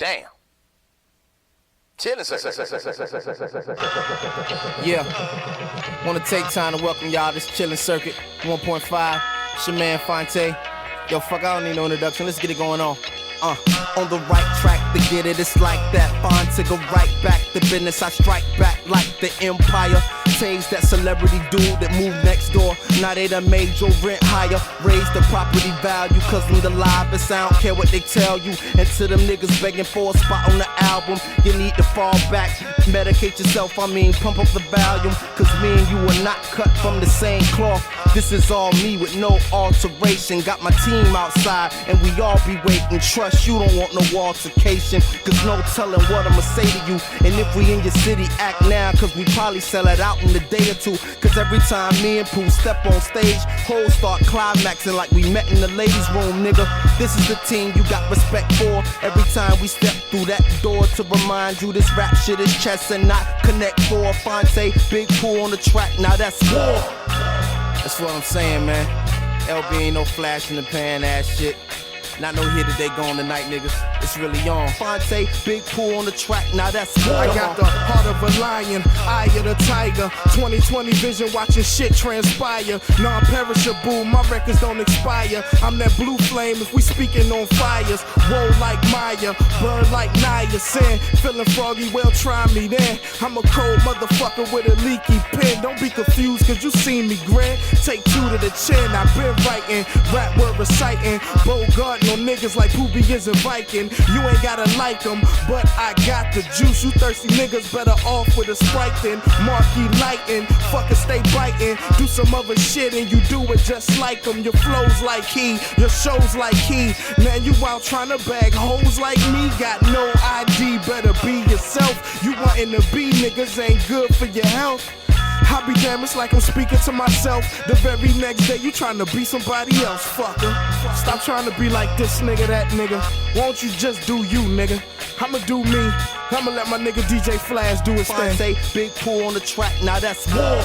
Damn. Chillin' circuit. Yeah. Want to take time to welcome y'all to this Chillin' Circuit 1.5. It's your man Fonte. Yo, fuck, I don't need no introduction. Let's get it going on. On the right track to get it, it's like that. Fonte go right back. The business I strike back like the empire. Taze that celebrity dude that moved next door. Now they done made your rent higher. Raise the property value cause I'm the livest. I don't care what they tell you. And to them niggas begging for a spot on the album, you need to fall back. Medicate yourself, I mean pump up the volume. Cause me and you are not cut from the same cloth. This is all me with no alteration. Got my team outside and we all be waiting. Trust you don't want no altercation. Cause no telling what I'ma say to you. And if we in your city, act now. Cause we probably sell it out in a day or two. Cause every time me and Pooh step on stage, hoes start climaxing like we met in the ladies room, nigga. This is the team you got respect for. Every time we step through that door to remind you this rap shit is chess and not connect for. Fonte, big Pooh on the track, now that's war. That's what I'm saying, man. LB ain't no flash in the pan ass shit. Not no here today, gone tonight, niggas. It's really on. Fonte, big Pooh on the track, now that's more. I got the heart of a lion, eye of the tiger. 20/20 vision, watching shit transpire. Non-perishable, my records don't expire. I'm that blue flame if we speaking on fires. Roll like Maya, burn like Naya. Sin, feeling froggy, well try me then. I'm a cold motherfucker with a leaky pen. Don't be confused cause you seen me grin. Take two to the chin, I've been writing. Rap word reciting, Bogart on niggas like Poobie is a Viking. You ain't gotta like them, but I got the juice. You thirsty niggas better off with a Sprite then. Marquee lightin', fucker stay biting. Do some other shit and you do it just like him. Your flows like he, your shows like he. Man, you out trying to bag hoes like me. Got no ID, better be yourself. You wantin' to be niggas ain't good for your health. I be damn, it's like I'm speaking to myself. The very next day you trying to be somebody else, fucker. Stop trying to be like this nigga, that nigga. Won't you just do you, nigga? I'ma do me. I'ma let my nigga DJ Flash do his thing. Fonte, big Pooh on the track, now that's war.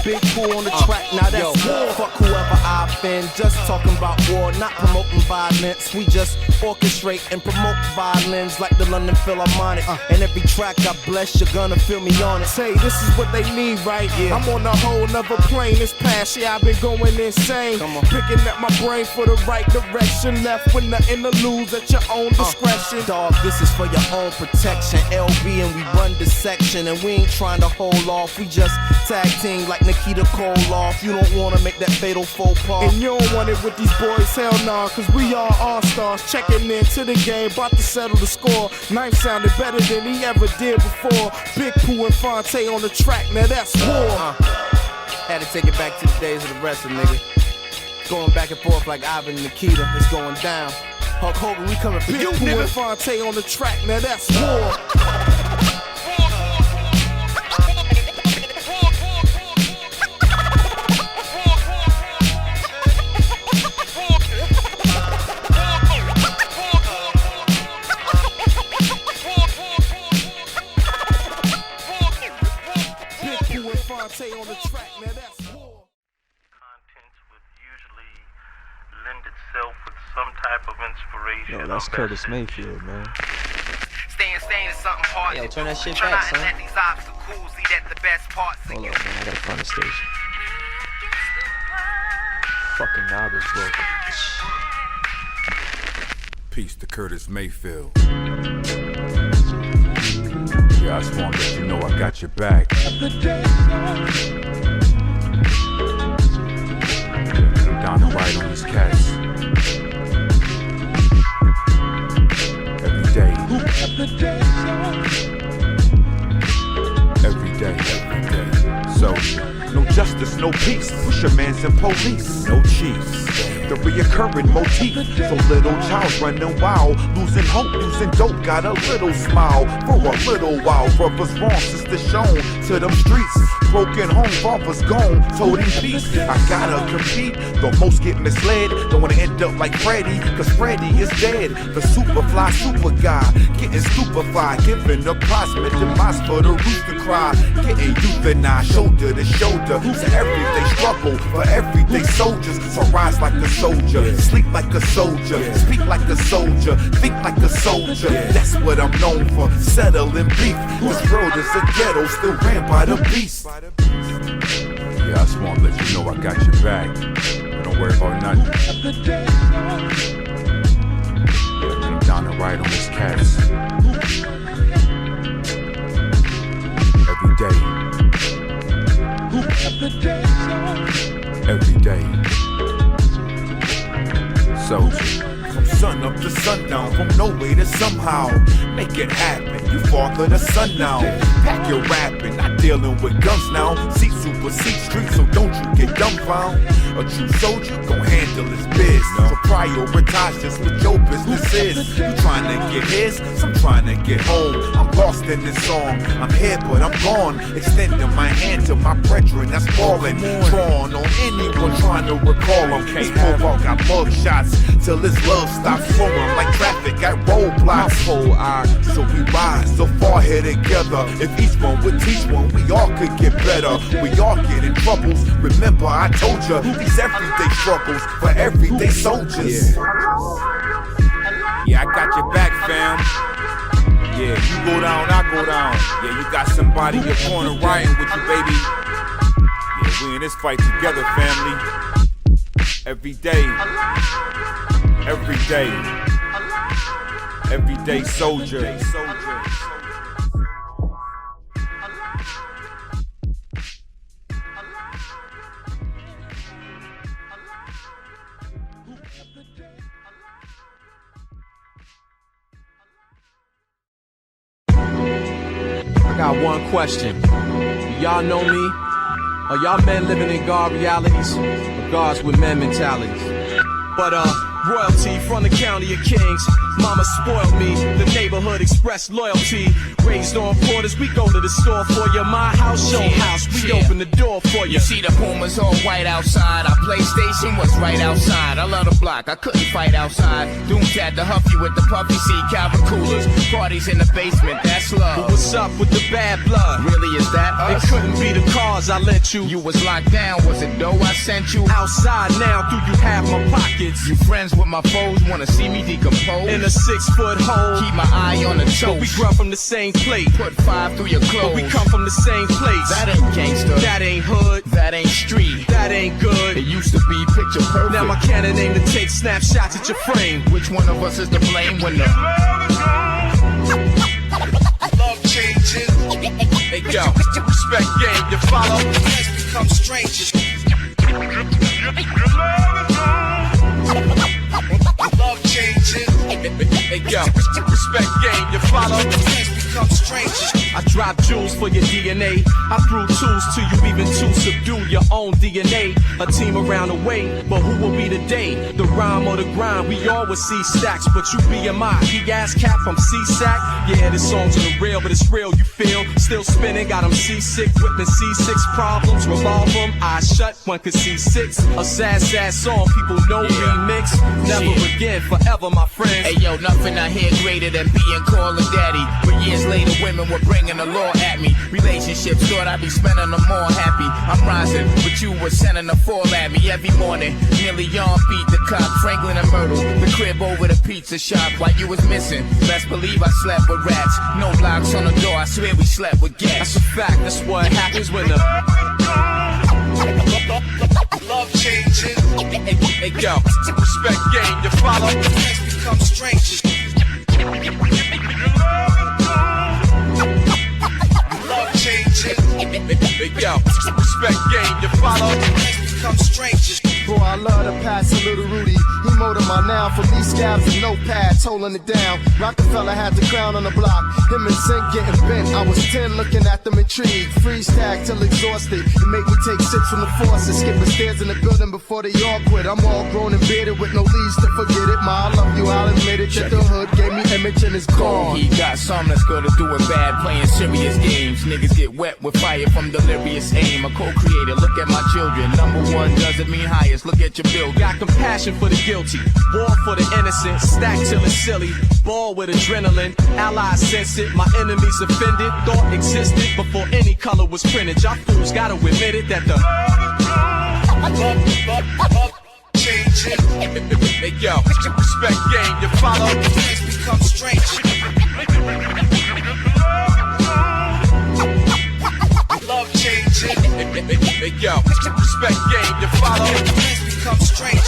Big Pooh on the track, now that's war. Fuck whoever I offend, just talking about war, not promoting violence. We just orchestrate and promote violence like the London Philharmonic. And every track I bless, you're gonna feel me on it. Say, this is what they need, right? Yeah. I'm on a whole nother plane this past year, I've been going insane. Picking at my brain for the right direction, left with nothing to lose at your own discretion. Dog, this is for your own protection. LB and we run the section, and we ain't trying to hold off. We just tag team like Nikita Koloff. You don't wanna make that fatal faux pas. And you don't want it with these boys, hell nah, cause we all stars. Checking into the game, about to settle the score. Knife sounded better than he ever did before. Big Pooh and Fonte on the track, now that's war. Had to take it back to the days of the wrestling, nigga. Going back and forth like Ivan and Nikita, it's going down. Hulk Hogan, we coming for Big you, Pooh nigga. and Fonte on the track, now that's war. On the track, now that's war. Contents would usually lend itself with some type of inspiration. Yo, that's Curtis Mayfield, man. Staying is something hard. Yo, turn that shit Try back, not son. to let these obstacles eat at the best parts of Hold you. up, man. I gotta find the station. Fucking knob is broken. Peace to Curtis Mayfield. Yeah, I just want to let you know I got your back. Come down and ride on these cats. Every day. Every day. So, no justice, no peace. Pushermans and police. No chiefs. The reoccurring motif. So little child's running wild, losing hope, using dope. Got a little smile for a little while. Brothers wrong, sister shown to them streets. broken home, father's gone, told in peace. I gotta compete, though most get misled. Don't wanna end up like Freddy, cause Freddy is dead. The superfly super guy, getting stupefied, giving a cosmic demise for the roof to cry. Getting euthanized, shoulder to shoulder. To everyday struggle for everyday soldiers. So rise like a soldier, sleep like a soldier, speak like a soldier, think like a soldier. That's what I'm known for, settling beef. This world is a ghetto, still ran by the beast. Yeah, I just wanna let you know I got your back. Don't worry about nothing. Yeah, I'm down and right on this cats. Every day. Every day. Soldier. From sun up to sundown, from nowhere to somehow make it happen. You father the sun now. Pack your rapping, not dealing with guns now. Seat supersede streets, so don't you get dumbfound. A true soldier gon' handle his biz. So prioritize just what your business is. You trying to get his, so I'm trying to get home. I'm lost in this song. I'm here, but I'm gone. Extending my hand to my brethren that's falling. Drawn on anyone trying to recall him. This mobile got mug shots till his love stops flowing like traffic at roadblocks. Whole eye, so we rise so far here together. If each one would teach one, we all could get better. We all get in troubles. Remember, I told you these everyday struggles for everyday soldiers. Yeah, I got your back, fam. Yeah, you go down, I go down. Yeah, you got somebody in your corner riding with you, baby. Yeah, we in this fight together, family. Every day. Every day. Everyday soldier. I got one question. Do y'all know me? Are y'all men living in God realities? Or gods with men mentalities? But royalty from the county of Kings. Mama spoiled me, the neighborhood expressed loyalty. Raised on porters, we go to the store for you. My house, your house, we open the door for you. You see the Pumas all white outside. Our PlayStation was right outside. I love the block, I couldn't fight outside. Dooms had to huff you with the puffy seed Calvin coolers. Parties in the basement, that's love. But what's up with the bad blood? Really, is that us? It couldn't be the cars I lent you. You was locked down, was it dough I sent you? Outside now, do you have my pockets? You friends with my foes, wanna see me decompose? In a 6-foot hole. Keep my eye on the toast. But we grunt from the same plate. Put 5 through your clothes. But we come from the same place. That ain't gangster. That ain't hood. That ain't street. That ain't good. It used to be picture perfect. Now my cannon aim to take snapshots at your frame. Which one of us is to blame when the Love changes. Hey yo, respect game, you follow? Friends become strangers. Love changes. Hey yo, respect game, you follow? Friends become strangers. I drop jewels for your DNA. I threw tools to you even to subdue your own DNA. A team around the way, but who will be the day? The rhyme or the grind, we always see stacks, but you BMI. He ass cap from C-Sack. Yeah, this song's on the rail, but it's real, you feel? Still spinning, got him seasick, whipping C6 problems. Revolve them, eyes shut, one could see 6. A sad, sad song, people know remix. Never again, forever, my friend. Hey yo, nothing I hear greater than being called a daddy. But years later, women were bringing the law at me. Relationships thought I'd be spending them more happy. I'm rising, but you were sending a fall at me every morning. Nearly on beat the cop, Franklin and Myrtle. The crib over the pizza shop while you was missing. Best believe I slept with rats. No locks on the door, I swear we slept with gas. That's a fact, that's what happens when the Love changes. Hey yo, respect game, you follow? Friends become strangers. Love changes. Hey yo, respect game, you follow? Friends become strangers. Boy, I love to pass a little Rudy. He molded my noun from these scabs and notepads, holding it down. Rockefeller had the crown on the block. Him and Sink getting bent. I was 10 looking at them intrigued. Freeze tag till exhausted. It made me take 6 from the forces. Skipping stairs in the building before they all quit. I'm all grown and bearded with no leaves to forget it. Ma, I love you, I'll admit it. That the hood gave me image and it's gone. He got some that's gonna do it bad, playing serious games. Niggas get wet with fire from delirious aim. A co-creator, look at my children. Number one doesn't mean highest, look at your bill. Got compassion for the guilty, war for the innocent. Stack till it's silly, ball with adrenaline. Allies sense it, my enemies offended. Thought existed before any color was printed. Y'all fools gotta admit it that the changing. Hey yo, respect game, you follow. Things become strange. Love changing. Hey yo, respect game, you follow. Things become strange.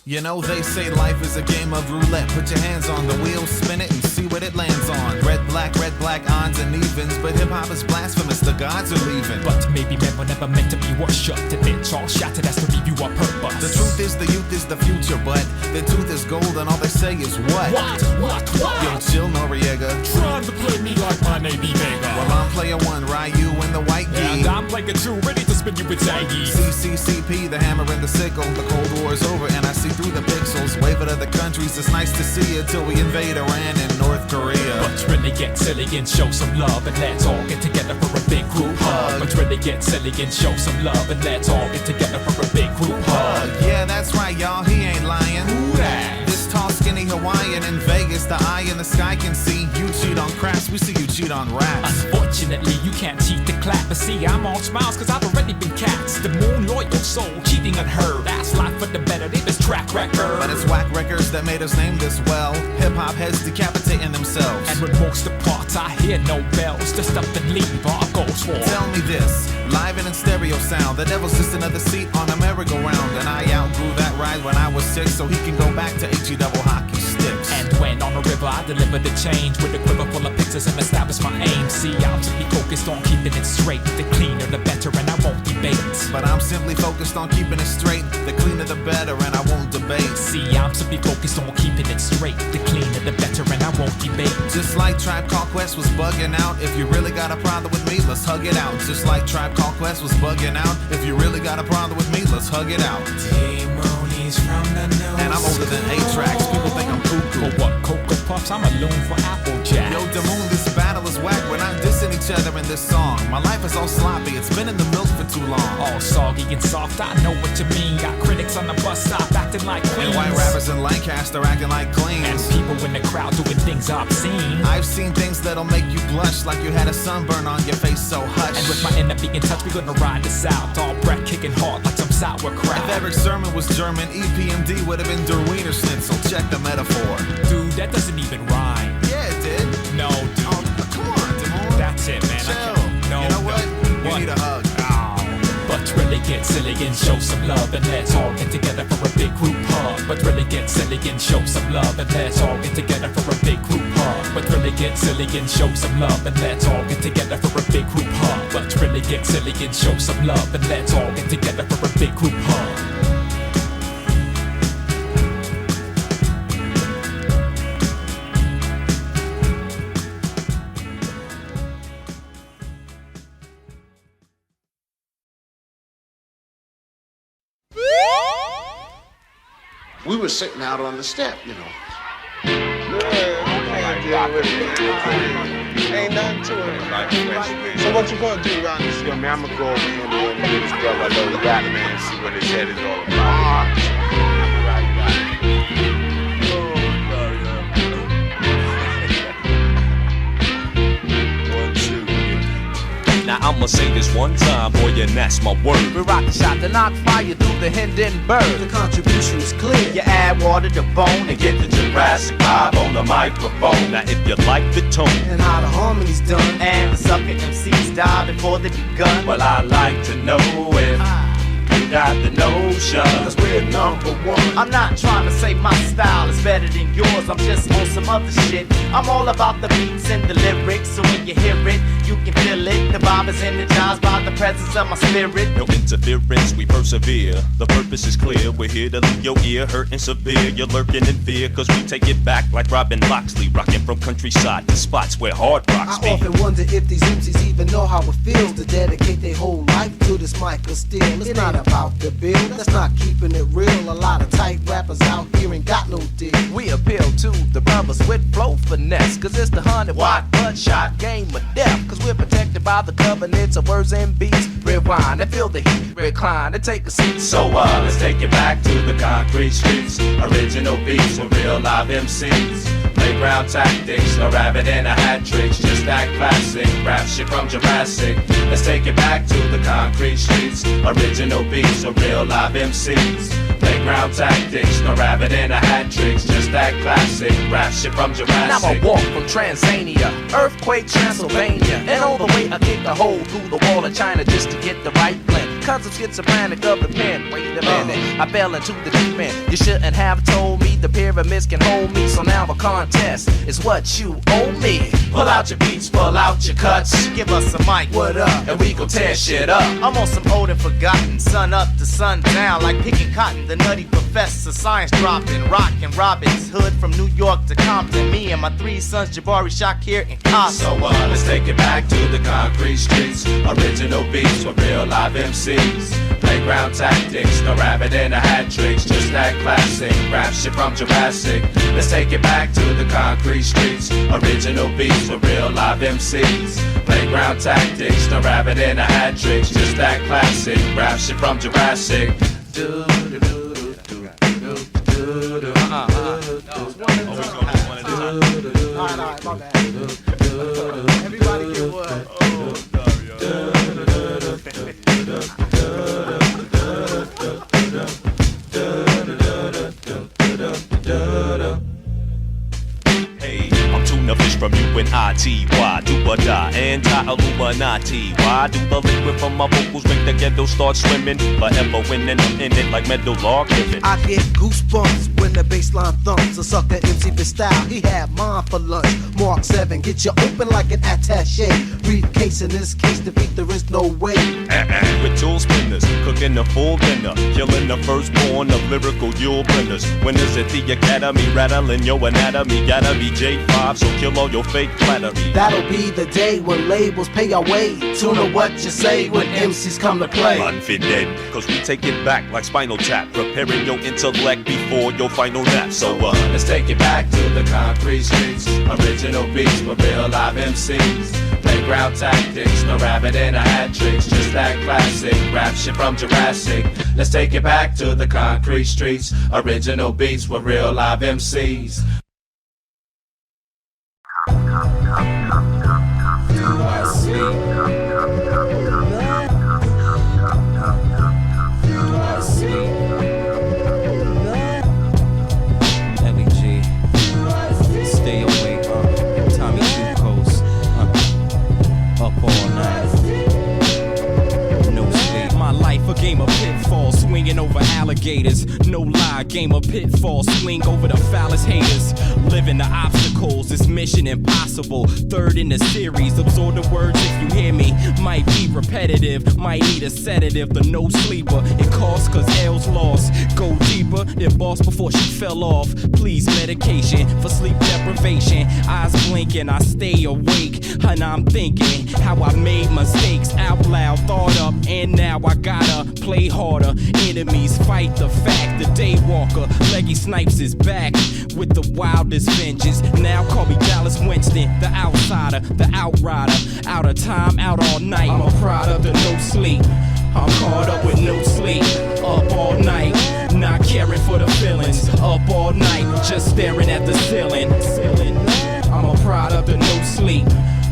You know they say life is a game of roulette. Put your hands on the wheel, spin it and see what it lands on. Red, black, odds and evens. But hip-hop is blasphemous, the gods are leaving. But maybe men were never meant to be worshipped. Admit all shattered as to review our purpose. The truth is the youth is the future, but the tooth is gold and all they say is what? What? Yo, chill Noriega. Trying to play me like my Navy Vega. Well, I'm player one, Ryu in the white gi. And I'm player two, ready to spin you with Zaggy. CCCP, the hammer and the sickle. The Cold War is over and I see through the pixels. Wave it other countries, it's nice to see you till we invade Iran and North Korea. But really get silly and show some love and let's all get together for a big group hug. But really get silly and show some love and let's all get together for a big group hug. Yeah, that's right, y'all, he ain't lying. Who that? This tall, skinny Hawaiian in Vegas, the eye in the sky can see. You cheat on craps, we see you cheat on raps. Unfortunately, you can't cheat the clap. But see, I'm all smiles cause I've already been cats. The moon loyal soul, cheating unheard. That's life for the better, they this track record. But it's whack records that made us name this well. Hip-hop heads decapitating themselves. And with most of parts, I hear no bells. Just up and leave our goals for. Tell me this, live and in stereo sound. The devil's just another seat on a merry-go-round. And I outgrew that ride when I was 6, so he can go back to HE double hockey sticks. And when on the river I deliver the change with a quiver full of pictures and establish my aim. See, I'm simply focused on keeping it straight. The cleaner the better and I won't debate. But I'm simply focused on keeping it straight. The cleaner the better and I won't debate. See, I'm simply focused on keeping it straight. The cleaner the better and I won't debate. Just like Tribe Called Quest was bugging out. If you really got a problem with me, let's hug it out. Just like Tribe Called Quest was bugging out. If you really got a problem with me, let's hug it out. And I'm older than 8 tracks. People think I'm cuckoo. For what? Cocoa Puffs? I'm a loon for Applejack. Yo, Damoon, this battle is whack. We're not dissing each other in this song. My life is all sloppy. It's been in the milk for too long. All soggy and soft, I know what you mean. Got critics on the bus stop acting like queens. And white rappers in Lancaster acting like cleans. And people in the crowd doing things obscene. I've seen things that'll make you blush, like you had a sunburn on your face, so hush. And with my enemy in touch, we gonna ride this out. All breath kicking hard like some sauerkraut. If Eric Sermon was German, EPMD would have been Der Wiener Schnitzel. Check the metaphor. Dude, that doesn't even rhyme. Yeah, it did. No, dude. Oh, come on, Damon. That's it, man. Chill. No, you know what? No. You need a hug. But really get silly and show some love and let's all get together for a big group hug. But really get silly and show some love and let's all get together for a big group hug. But really get silly and show some love and let's all get together for a big group hug. But really get silly and show some love and let's all get together for a big group hug. We were sitting out on the step, you know. Ain't nothing to it. So what you gonna do around this? Yo, man, I'm gonna go over here and get this brother a little rap, man, see what his head is all about. Now I'ma say this one time, boy, and that's my word. We rock the shot to knock fire through the Hindenburg. The contribution is clear. You add water to bone and get the Jurassic vibe on the microphone. Now if you like the tone and how the harmony's done, and the sucker MCs die before they begun, well I like to know if you got the notion, 'cause we're number one. I'm not trying to say my style is better than yours, I'm just on some other shit. I'm all about the beats and the lyrics, so when you hear it, you can feel it. The vibe is energized by the presence of my spirit. No interference, we persevere. The purpose is clear, we're here to leave your ear hurting severe. You're lurking in fear, 'cause we take it back like Robin Loxley, rocking from countryside to spots where hard rocks be. I often wonder if these MCs even know how it feels to dedicate their whole life to this mic of steel. It's not about the bill, that's not keeping it real. A lot of tight rappers out here ain't got no deal. We appeal to the brothers with flow finesse, 'cause it's the 100-watt bloodshot game of death. 'Cause we're protected by the covenants of words and beats. Rewind and feel the heat, recline and take a seat. So let's take it back to the concrete streets. Original beats with real live MCs. Playground tactics, no rabbit and a hat tricks. Just that classic rap shit from Jurassic. Let's take it back to the concrete streets. Original beats with real live MCs. Playground tactics, no rabbit and a hat tricks. Just that classic rap shit from Jurassic. Now I walk from Tanzania, earthquake Transylvania, and all the way I kick a hole through the wall of China just to get the right blend. 'Cause I'm schizophrenic of the pen. Wait a minute, I fell into the deep end. You shouldn't have told me the pyramids can hold me. So now a contest is what you owe me. Pull out your beats, pull out your cuts. Give us a mic, what up? And we gon' tear shit up. I'm on some old and forgotten, sun up to sun down, like picking cotton. The nutty professor, science dropping, rockin' Robin's Hood from New York to Compton. Me and my 3 sons, Jabari, Shakir, and Cosmo. So let's take it back to the concrete streets. Original beats with real live MCs. Playground tactics, no rabbit and a hat tricks. Just that classic rap shit from Jurassic. Let's take it back to the concrete streets. Original beats with real live MCs. Playground tactics, no rabbit and a hat tricks. Just that classic rap shit from Jurassic. Alright, my bad. Everybody get what? Hey, I'm tuna fish from UNITY. Do or die, anti-Illuminati. Why do the liquid from my vocals make the ghetto start swimming? Forever winning, I'm in it like metal log living. I get goosebumps when the bassline thumps. A sucker MC for style, he had mine for lunch. Mark 7, get you open like an attaché. Briefcase in this case, defeat there is no way. With tool spinners, cooking the full dinner, killing the firstborn of lyrical Yule blenders. Winners at the academy, rattling your anatomy. Gotta be J5, so kill all your fake flattery. That'll be the day when labels pay our way. Tune to what you say when MCs come to play. Unfit dead, 'cause we take it back like Spinal Tap, preparing your intellect before your final nap. So let's take it back to the concrete streets. Original beats with real live MCs. Playground tactics, no rabbit and a hat tricks. Just that classic rap shit from Jurassic. Let's take it back to the concrete streets. Original beats with real live MCs. Stay awake, Tommy Glucose, up all night, no sleep. My life a game of pitfalls, swinging over alligators. No lie, game of pitfalls, swing over the foulest haters. Living the obstacles, it's mission impossible. Third in the series, absorb the words if you hear me. Might be repetitive, might need a sedative. The no sleeper, it costs 'cause L's lost. Go deeper than boss before she fell off. Please medication for sleep deprivation. Eyes blinking, I stay awake, and I'm thinking how I made mistakes out loud, thought up, and now I gotta play harder. Enemies fight the fact, the daywalker. Leggy Snipes is back with the wildest vengeance. Now call me Dallas Winston, the outsider, the outrider. Out of time, out all night. I'm a product of no sleep. I'm caught up with no sleep. Up all night, not caring for the feelings. Up all night, just staring at the ceiling. I'm a product of no sleep.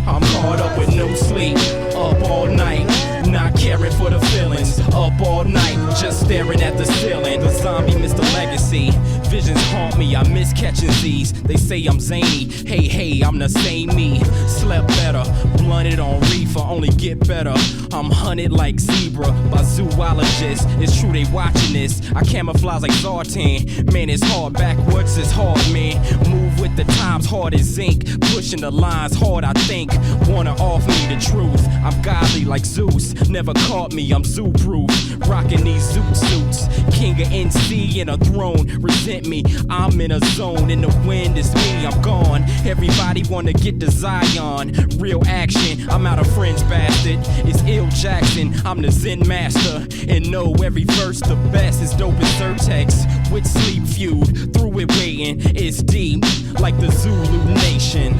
I'm caught up with no sleep. Up all night, not caring caring for the feelings. Up all night, just staring at the ceiling. The zombie Mr. Legacy. Visions haunt me, I miss catching Z's. They say I'm zany, hey, I'm the same me. Slept better, blunted on reefer, only get better. I'm hunted like zebra by zoologists. It's true they watching this. I camouflage like Zartan. Man, it's hard, backwards it's hard, man. Move with the times, hard as zinc. Pushing the lines hard, I think. Wanna offer me the truth. I'm godly like Zeus. Never caught me, I'm zoo-proof. Rocking these zoot suits. King of NC in a throne. Resent me, I'm in a zone. In the wind, it's me, I'm gone. Everybody wanna get to Zion. Real action, I'm out of friends, bastard. It's Ill Jackson, I'm the Zen master. And know every verse the best is dope as Certex. With sleep feud, through it waiting. It's deep, like the Zulu nation.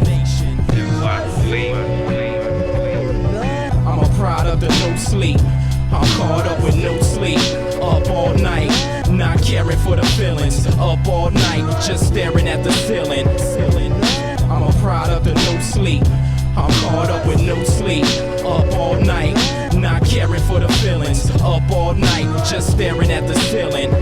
I'm a product of no sleep. I'm caught up with no sleep. Up all night, not caring for the feelings. Up all night, just staring at the ceiling. I'm a product of no sleep. I'm caught up with no sleep. Up all night, not caring for the feelings. Up all night, just staring at the ceiling.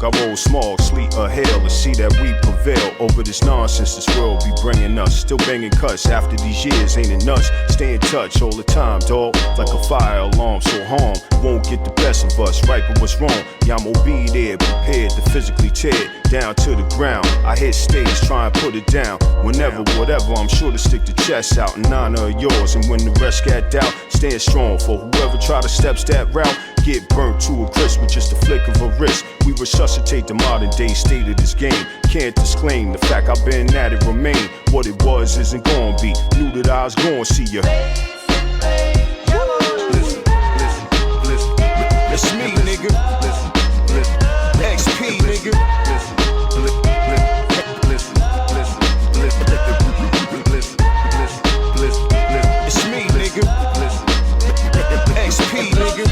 I roll small, sleet or hail, and see that we prevail over this nonsense this world be bringing us. Still banging cuts after these years, ain't it nuts? Stay in touch all the time, dawg, like a fire alarm, so harm won't get the best of us. Right, but what's wrong? Yeah, I'm gonna be there, prepared to physically tear down to the ground. I hit stage, try and put it down. Whenever, whatever, I'm sure to stick the chest out in honor of yours. And when the rest got doubt, stand strong for whoever try to step that route. Get burnt to a crisp with just a flick of a wrist. We resuscitate the modern day state of this game. Can't disclaim the fact I've been at it remain. What it was isn't gonna be. Knew that I was gonna see ya. Listen. It's me, nigga. Listen. XP, nigga. Listen. It's me, nigga. Listen. XP, nigga.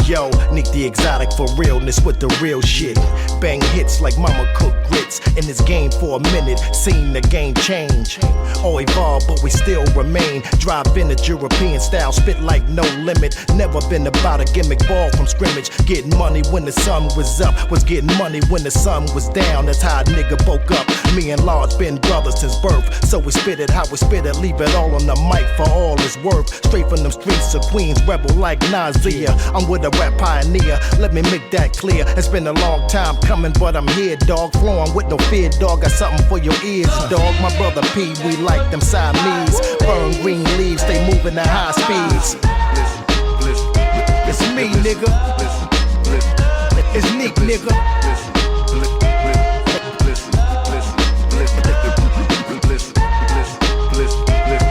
Yo, Nick the Exotic for realness with the real shit. Bang hits like mama cook grits. In this game for a minute, seen the game change. All evolved, but we still remain. Drive vintage European style, spit like no limit. Never been about a gimmick, ball from scrimmage. Getting money when the sun was up, was getting money when the sun was down. That's how a nigga woke up. Me and Lord been brothers since birth. So we spit it how we spit it, leave it all on the mic for all it's worth. Straight from them streets of Queens, rebel like Nazia. I'm with a rap pioneer, let me make that clear. It's been a long time coming, but I'm here, dog. Flowing with no fear, dog. Got something for your ears, dog. My brother P, we like them Siamese. Burn green leaves, they moving at high speeds. It's me, nigga. It's Nick, nigga.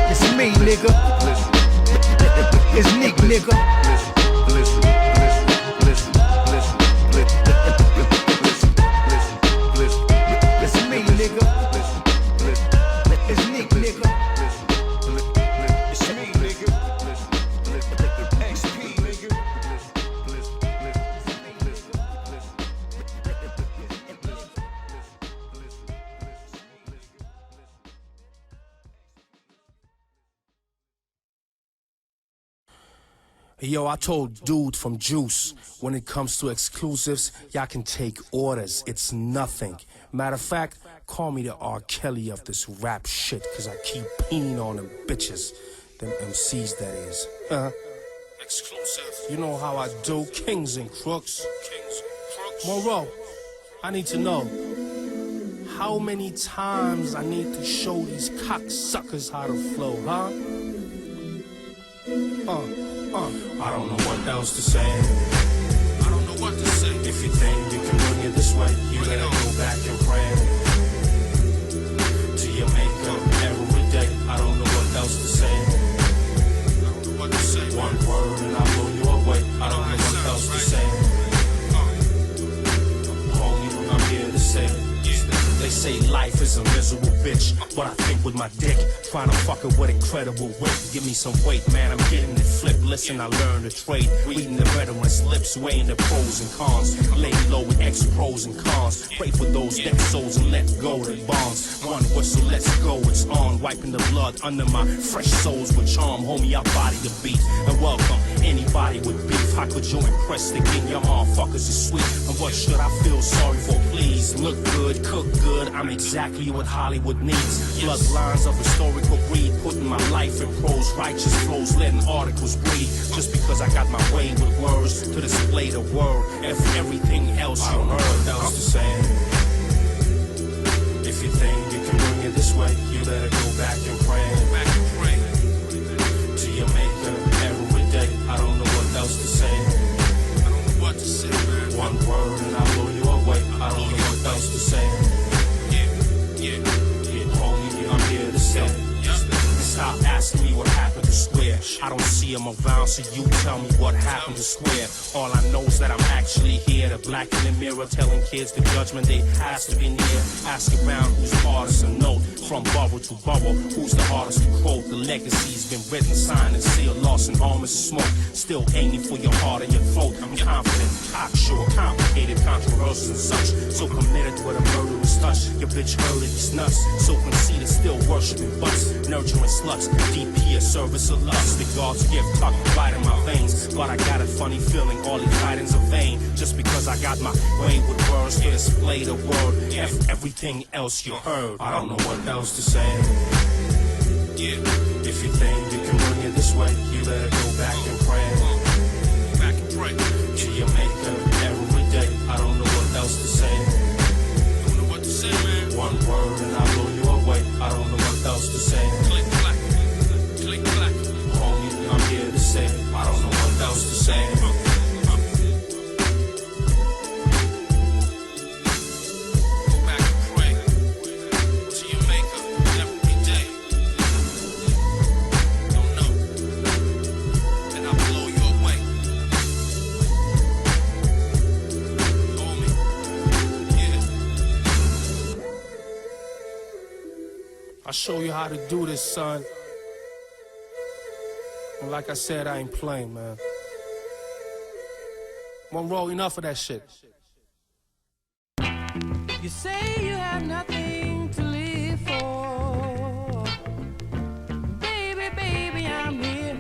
It's me, nigga. It's Nick, nigga. Yo, I told dude from Juice, when it comes to exclusives, y'all can take orders. It's nothing. Matter of fact, call me the R. Kelly of this rap shit, cause I keep peeing on them bitches. Them MCs, that is. Exclusive. You know how I do. Kings and crooks. Monroe, I need to know how many times I need to show these cocksuckers how to flow, huh? I don't know what else to say. I don't know what to say. If you think you can bring it this way, you gotta go back and pray to your maker every day. I don't know what else to say. I don't know what to say. say life is a miserable bitch, but I think with my dick, trying to fuck it with incredible weight. Give me some weight, man, I'm getting it flipped. Listen, I learned to trade, reading the veterans' lips, weighing the pros and cons. Lay low with X pros and cons. Pray for those dead souls and let go of the bonds. One whistle, let's go, it's on. Wiping the blood under my fresh souls with charm. Homie, I body the beat and welcome anybody with beef. How could you impress the king? Your motherfuckers is sweet. And what should I feel sorry for? Please look good, cook good. I'm exactly what Hollywood needs. Bloodlines of historical breed, putting my life in prose, righteous flows, letting articles breathe. Just because I got my way with words to display the world. If everything else you heard, what else to say? If you think you can bring it this way, you better go back and pray. To your maker every day. I don't know what else to say. I don't know what to say, man. One word and I'll blow you away. I don't know what else to say. Homie, I'm here to say. Stop asking me what happened to Square. I don't see him around, so you tell me what happened to Square. All I know is that I'm actually here. The black in the mirror telling kids the judgment day has to be near. Ask around who's artist and note. From borough to borough, who's the hardest to quote? The legacy's been written, signed and sealed, lost in armors of smoke. Still aiming for your heart and your throat. I'm confident, cocksure, complicated, controversial and such. So committed with a murderous touch. Your bitch heard it, it's nuts. So conceited, still worshiping butts. Nurturing sluts, DP, a service of lust. The God's gift, tucked right in my veins. But I got a funny feeling all these writings are vain. Just because I got my way with words to display the word. F everything else you heard. I don't know what else to say. If you think you can bring it this way, you better go back and pray. To your maker every day. I don't know what else to say. Don't know what to say, man. One word and I'll blow you away. I don't know what else to say. Click clack, click clack. Homie, I'm here to say. I don't know what else to say. I'll show you how to do this, son. And like I said, I ain't playing, man. One roll, enough of that shit. You say you have nothing to live for. Baby, baby, I'm here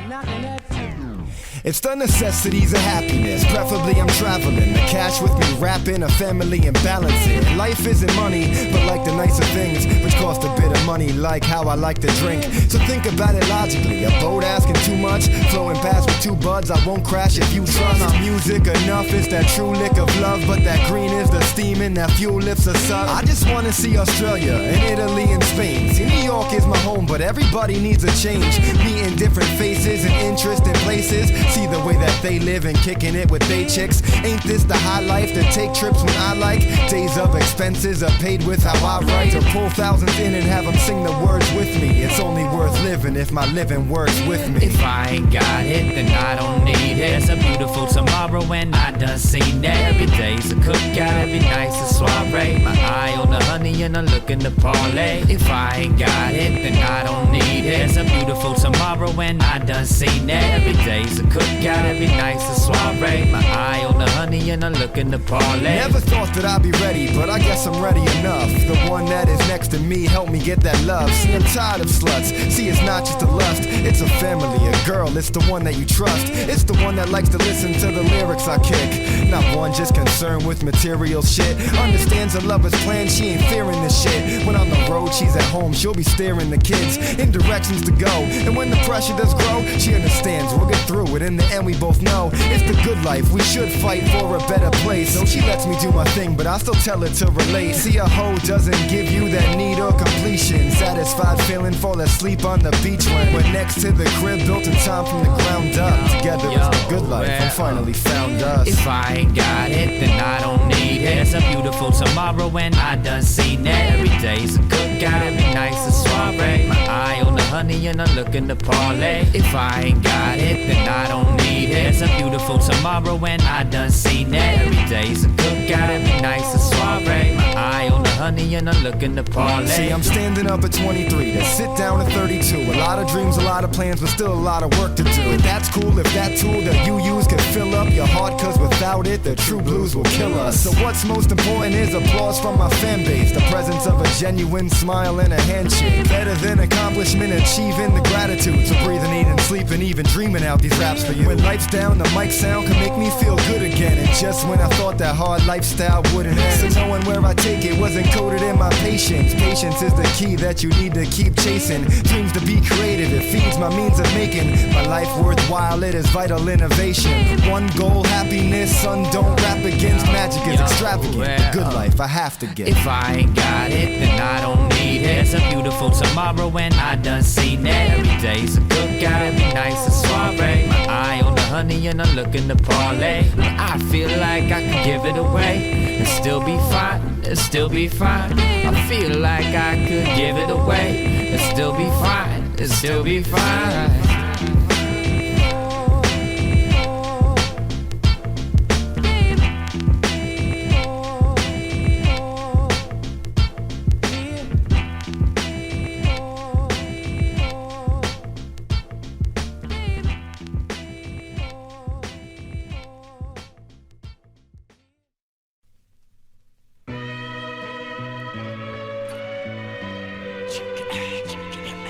knocking at you. It's the necessities of happiness. Preferably I'm traveling. The cash with me, rapping, a family and balancing. Life isn't money, but like the nicer things, which cost a bit of money, like how I like to drink. So think about it logically. A boat asking too much, flowing past with 2 buds. I won't crash if you trust my music enough. It's that true lick of love, but that green is the steaming, that fuel lifts us up. I just wanna see Australia and Italy and Spain. See, New York is my home, but everybody needs a change. Meeting different faces and interest in places. See the way that they live and kicking it with they chicks. Ain't this the high life to take trips when I like? Days of expenses are paid with how I write. To pull thousands in and have them sing the words with me. It's only worth living if my living works with me. If I ain't got it, then I don't need it. It's a beautiful tomorrow when I done seen it. Every day's a cookout, every night's a soiree. My eye on the honey and I'm looking to parlay. If I ain't got it, then I don't need it. It's a beautiful tomorrow when I done seen it. Every day's a cookout, every night's a soiree. My eye on the honey and I'm looking to parlay. Never thought that I'd be ready, but I guess I'm ready enough. The one that is next to me help me get that love. See, I'm tired of sluts. See, it's not just a lust, it's a family, a girl. It's the one that you trust. It's the one that likes to listen to the lyrics I kick. Not one just concerned with material shit. Understands her lover's plan, she ain't fearing this shit. When on the road, she's at home, she'll be steering the kids in directions to go. And when the pressure does grow, she understands, we'll get through it. In the end, we both know it's the good life. We should fight for a better place. So she lets me do my thing, but I still tell her to relate. See, a hoe doesn't give you that need or completion. Satisfied feeling, fall asleep on the beach when we're next to the crib, built in time from the ground up. Together it's the good life, I finally found us. If I ain't got it, then I don't need it. It's a beautiful tomorrow when I done seen it. Every day's a cookout, every night's a soiree. My eye on the honey and I'm looking to parlay. If I ain't got it, then I don't need it. It's a beautiful tomorrow when I done seen it. Every day's a cookout, every night's a soiree. My eye on the honey and I'm looking to parlay. See, I'm standing up at 23, to sit down at 32. A lot of dreams, a lot of plans, but still a lot of work to do. But that's cool if that tool that you use can fill up your heart, cause without it, the true blues will kill us. So what's most important is applause from my fan base, the presence of a genuine smile and a handshake. Better than accomplishment, achieving the gratitude. So breathing, eating, sleeping, even dreaming out these raps for you. When lights down, the mic sound can make me feel good again. And just when I thought that hard lifestyle wouldn't end, so knowing where I take it wasn't coded in my patience. Patience is the key that you need to keep chasing. Dreams to be creative, it feeds my means of making my life worthwhile, it is vital innovation. One goal, happiness, son, don't rap against. Magic is extravagant, the good life I have to get. If I ain't got it, then I don't need it. It's a beautiful tomorrow when I done seen it. Every day's a cookout, every night's a soiree. My eye on the honey and I'm looking to parlay. I feel like I can give it away and still be fine, and still be fine. I feel like I could give it away and still be fine, and still be fine.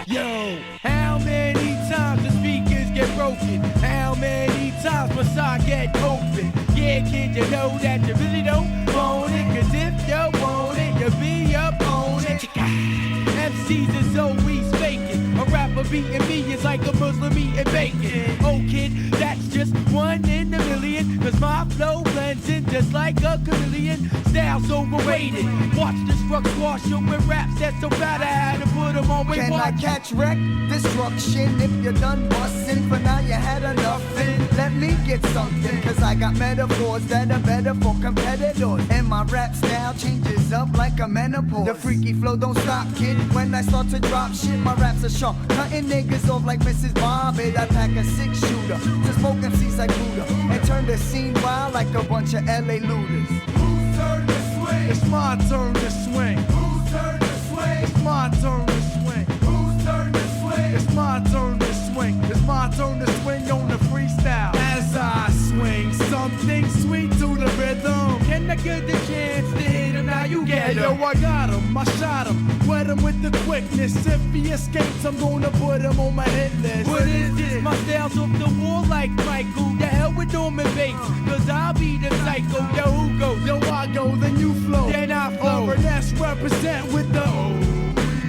Yo, how many times the speakers get broken? How many times must I get open? Yeah, kid, you know that you really don't want it. Cause if you want it, you'll be up on it. MCs is always faking. A rapper beating millions like a Muslim eating bacon. Oh kid, that's just one in a million. Cause my flow blends in just like a chameleon. Style's overrated. Watch this rock squash you with raps that's so bad I had to put them on. Wait, can I catch wreck? Destruction. If you're done busting, for now you had enough. Let me get something, cause I got metaphors that are better for competitors. And my rap style changes up like a menopause. The freaky flow don't stop, kid. When I start to drop shit, my raps are sharp. Cutting niggas off like Mrs. Bobbit. I pack a 6-shooter to smoke MCs like Buddha and turn the scene wild like a bunch of LA looters. Whose turn to swing? It's my turn to swing. Whose turn to swing? It's my turn to swing. Whose turn to swing? It's my turn to swing. It's my turn to swing on the freestyle. As I swing something sweet to the rhythm. Can I get the chance to hit him? Now you get him. Yo, I got him, I shot him, wet him with the quickness. If he escapes, I'm gonna put him on my hit list. What is this? My style's off the wall like Michael. The hell with Norman Bates, cause I'll be the psycho. Yo, who goes? Yo, I go, then you flow. Then I flow. R&S represent with the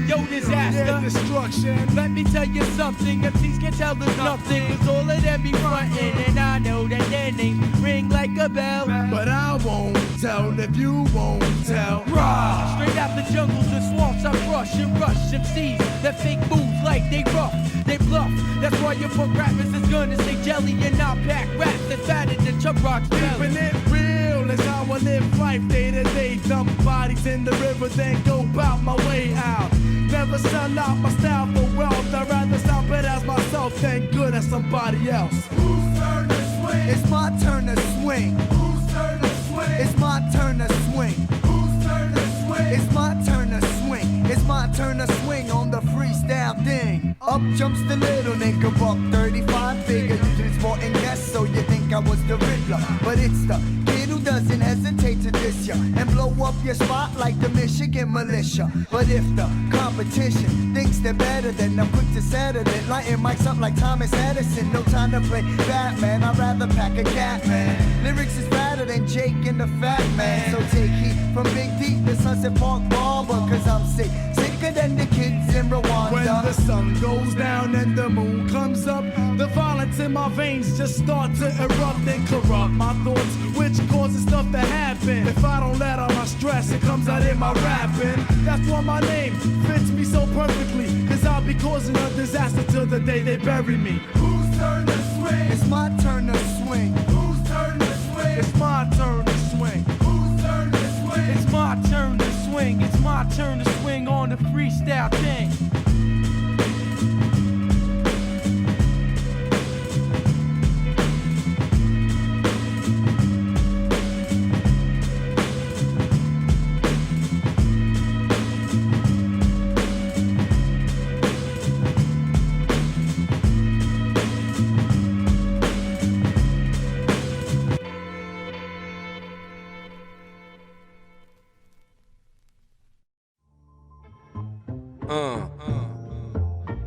yo, disaster, yeah, destruction. Let me tell you something, MCs can tell us nothing. Cause all of them be frontin', and I know that their names ring like a bell. But I won't tell if you won't tell. Rah! Straight out the jungles and swamps, I rush and rush MCs that fake moves like they rough, they bluff. That's why your book rappers is gonna say jelly, and I pack raps that fatter than Chuck Rock's belly. Keeping it real is how I live life day to day. Dump bodies in the river, then go bout my way out. Never sell out my style for wealth. I'd rather sound better as myself than good as somebody else. Whose turn to swing? It's my turn to swing. Whose turn to swing? It's my turn to swing. Whose turn to swing? It's my turn to swing. It's my turn to swing on the freestyle thing. Up jumps the little nigga, buck 35 figure. Usually sporting guests, so you think I was the Riddler. But it's the kid who doesn't hesitate to diss ya and blow up your spot like the Michigan militia. But if the competition thinks they're better, then I'm quick to settle it. Lighting mics up like Thomas Edison. No time to play Batman, I'd rather pack a cat, man. Lyrics is fatter than Jake and the Fat Man. So take heat from Big D to Sunset Park Barber, cause I'm sick, sicker than the kids in Rwanda. When the sun goes down and the moon comes up, the violence in my veins just start to erupt and corrupt my thoughts, which causes stuff to happen. If I don't let out my stress, it comes out in my rapping. That's why my name fits me so perfectly, cause I'll be causing a disaster till the day they bury me. Whose turn to swing? It's my turn to swing. Whose turn to swing? It's my turn to swing. Whose turn to swing? It's my turn to swing. It's my turn to swing on the freestyle thing.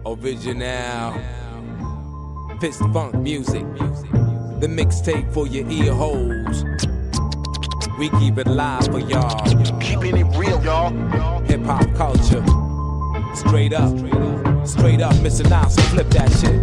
Original. Fist funk music. The mixtape for your ear holes. We keep it live for y'all. Keeping it real, y'all. Hip hop culture. Straight up, Mr. Nelson, flip that shit.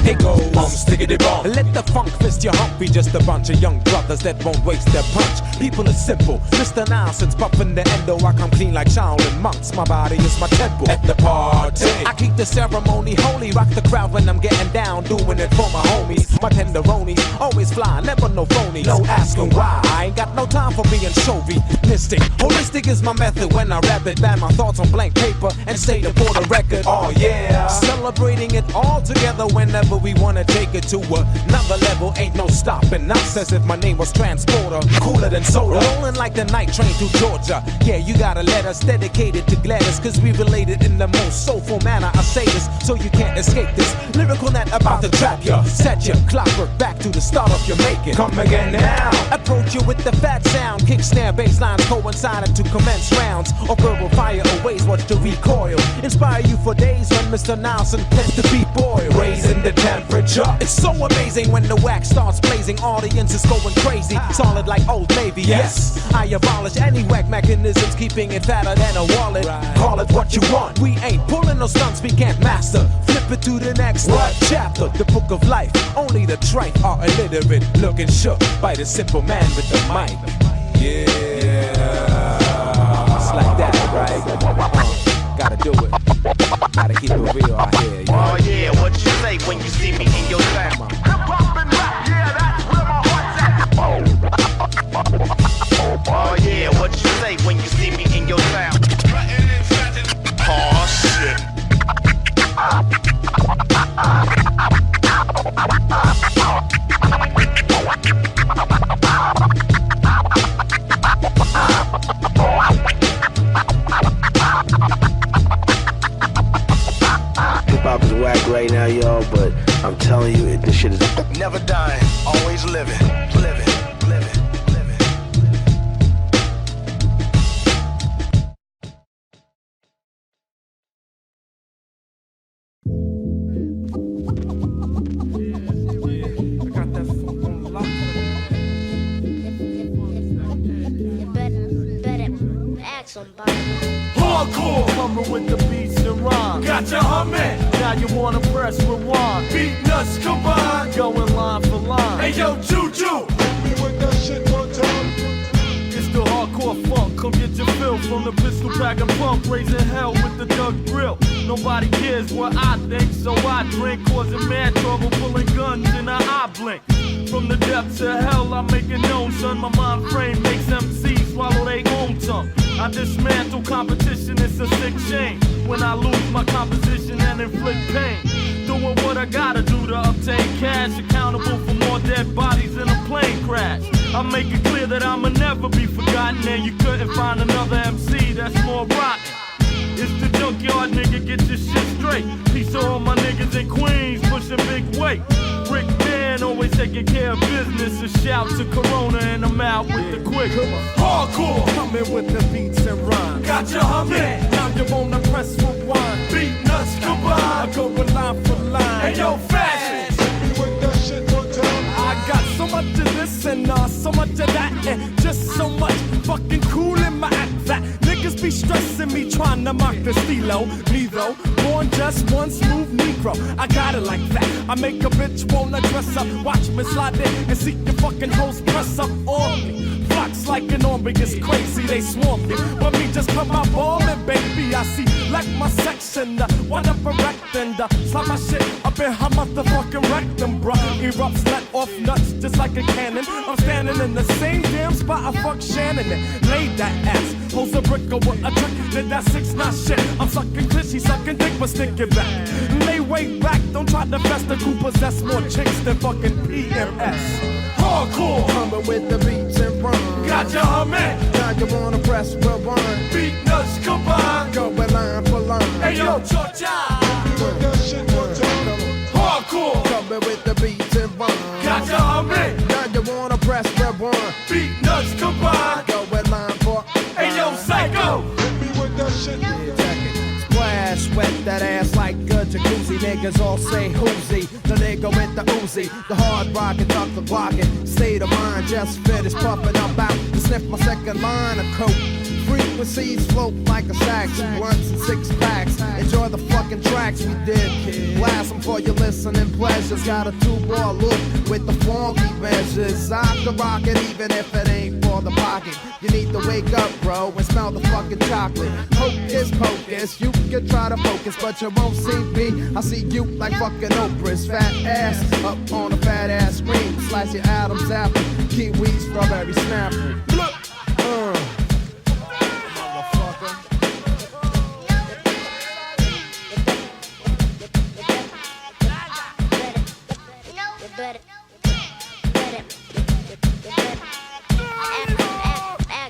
It goes, stickity bomb. Let the funk fist your hump. We just a bunch of young brothers that won't waste their punch. People are simple. Mr. Nelson's puffin' the endo. I come clean like Shaolin monks. My body is my temple. At the party, I keep the ceremony holy. Rock the crowd when I'm getting down. Doing it for my homies. My tenderonis always fly, never no phony. No asking why. I ain't got no time for being chauvinistic. Holistic is my method when I rap it. Ban my thoughts on blank paper and state it for the record. Oh yeah, celebrating it all together whenever we wanna take it to another level. Ain't no stopping us as if my name was Transporter. Cooler than soda. Rolling like the night train through Georgia. Yeah, you gotta let us dedicate it to Gladys, cause we related in the most soulful manner. I say this so you can't escape this lyrical net about to trap ya. Set your clockwork back to the start of your making. Come again now. Approach you with the fat sound. Kick, snare, bass lines coinciding to commence rounds. Or verbal fire aways, watch the recoil. Inspire you for days when Mr. Nelson lets the beat boil. Raising the temperature. It's so amazing when the wax starts blazing. Audience is going crazy. Solid like Old Navy. Yes, I abolish any whack mechanisms, keeping it fatter than a wallet. Call it what you want. We ain't pulling no stunts we can't master. Flip it to the next chapter. The book of life. Only the trite are illiterate, looking shook by the simple man with the mic. Yeah, it's like that, right? Gotta do it. Gotta keep it real out here. Oh yeah, what you say when you see me in your town? Hip-hop and rap, yeah, that's where my heart's at. Oh yeah, what you say when you see me in your town? Oh shit. Hip-hop is whack right now, y'all, but I'm telling you, this shit is Never dying, always living. Hardcore, humming with the beats and rhymes. Got you humming. Now you wanna press rewind. Beat nuts combined. Going line for line. Hey yo, Juju. We with that shit one time. It's the hardcore funk. Come get your fill from the pistol pack and pump. Raising hell with the Doug grill. Nobody cares what I think, so I drink. Causing mad trouble, pulling guns in an eye blink. From the depths of hell, I make it known, son. My mind frame makes MCs swallow their own tongue. I dismantle competition, it's a sick shame. When I lose my composition and inflict pain. Doing what I gotta do to obtain cash. Accountable for more dead bodies in a plane crash. I make it clear that I'ma never be forgotten. And you couldn't find another MC that's more rotten. It's the junkyard nigga, get your shit straight. Peace to all my niggas in Queens, pushing big weight. Rick Man always taking care of business. A shout to Corona and I'm out with the quick. Hardcore, coming with the beats and rhymes. Got you humming, now you wanna press rewind. Beat nuts combined, I go with line for line. Hey yo, fashion, with that shit one time. I got so much of this and so much of that, and just so much fucking cool in my act that niggas be stressing me trying to mock the stilo. Me though, born just one smooth Negro. I got it like that. I make a bitch wanna dress up, watch me slide in and see your fucking hoes press up on me. Flocks like an army, it's crazy, they swarm me. But me just come out ballin', baby. I see like my section, one up erect and slap my shit up in her motherfucking rectum, bruh. Erupts, let off nuts just like a cannon. I'm standing in the same damn spot I fuck Shannon and laid that ass. Holds a brick with a trick, then that 6'9" shit. I'm sucking clit, she sucking dick, but stick it back. Lay way back, don't try to fester, who possess more chicks than fucking PMS. Hardcore, humming with the beats and rhymes. Got you humming, now you wanna press rewind. Beat nuts combined, going line for line. Hey yo, Georgia, that shit one time. Hardcore, coming with the beats and rhymes. Got you humming, now you wanna press rewind. Beat nuts combined, going line for. Hey yo, Psycho, hit me with that shit. Yeah, check it. Splash. Pussy niggas all say whoosy. The nigga with the Uzi, the hard rocket, tuck the blocking. State of mind, just finished puffing up out to sniff my second line of coke. Frequencies float like a sax, blunts and 6 packs. Enjoy the fucking tracks we did, kid. Blast them for your listening pleasures. Got a 2-bar loop with the funky measures. I can rock it even if it ain't for the pocket. You need to wake up, bro, and smell the fucking chocolate. Hocus pocus, you can try to focus, but you won't see me. I see you like fucking Oprah's fat ass up on a fat ass screen. Slice your Adam's apple, kiwi, strawberry snapple. Look,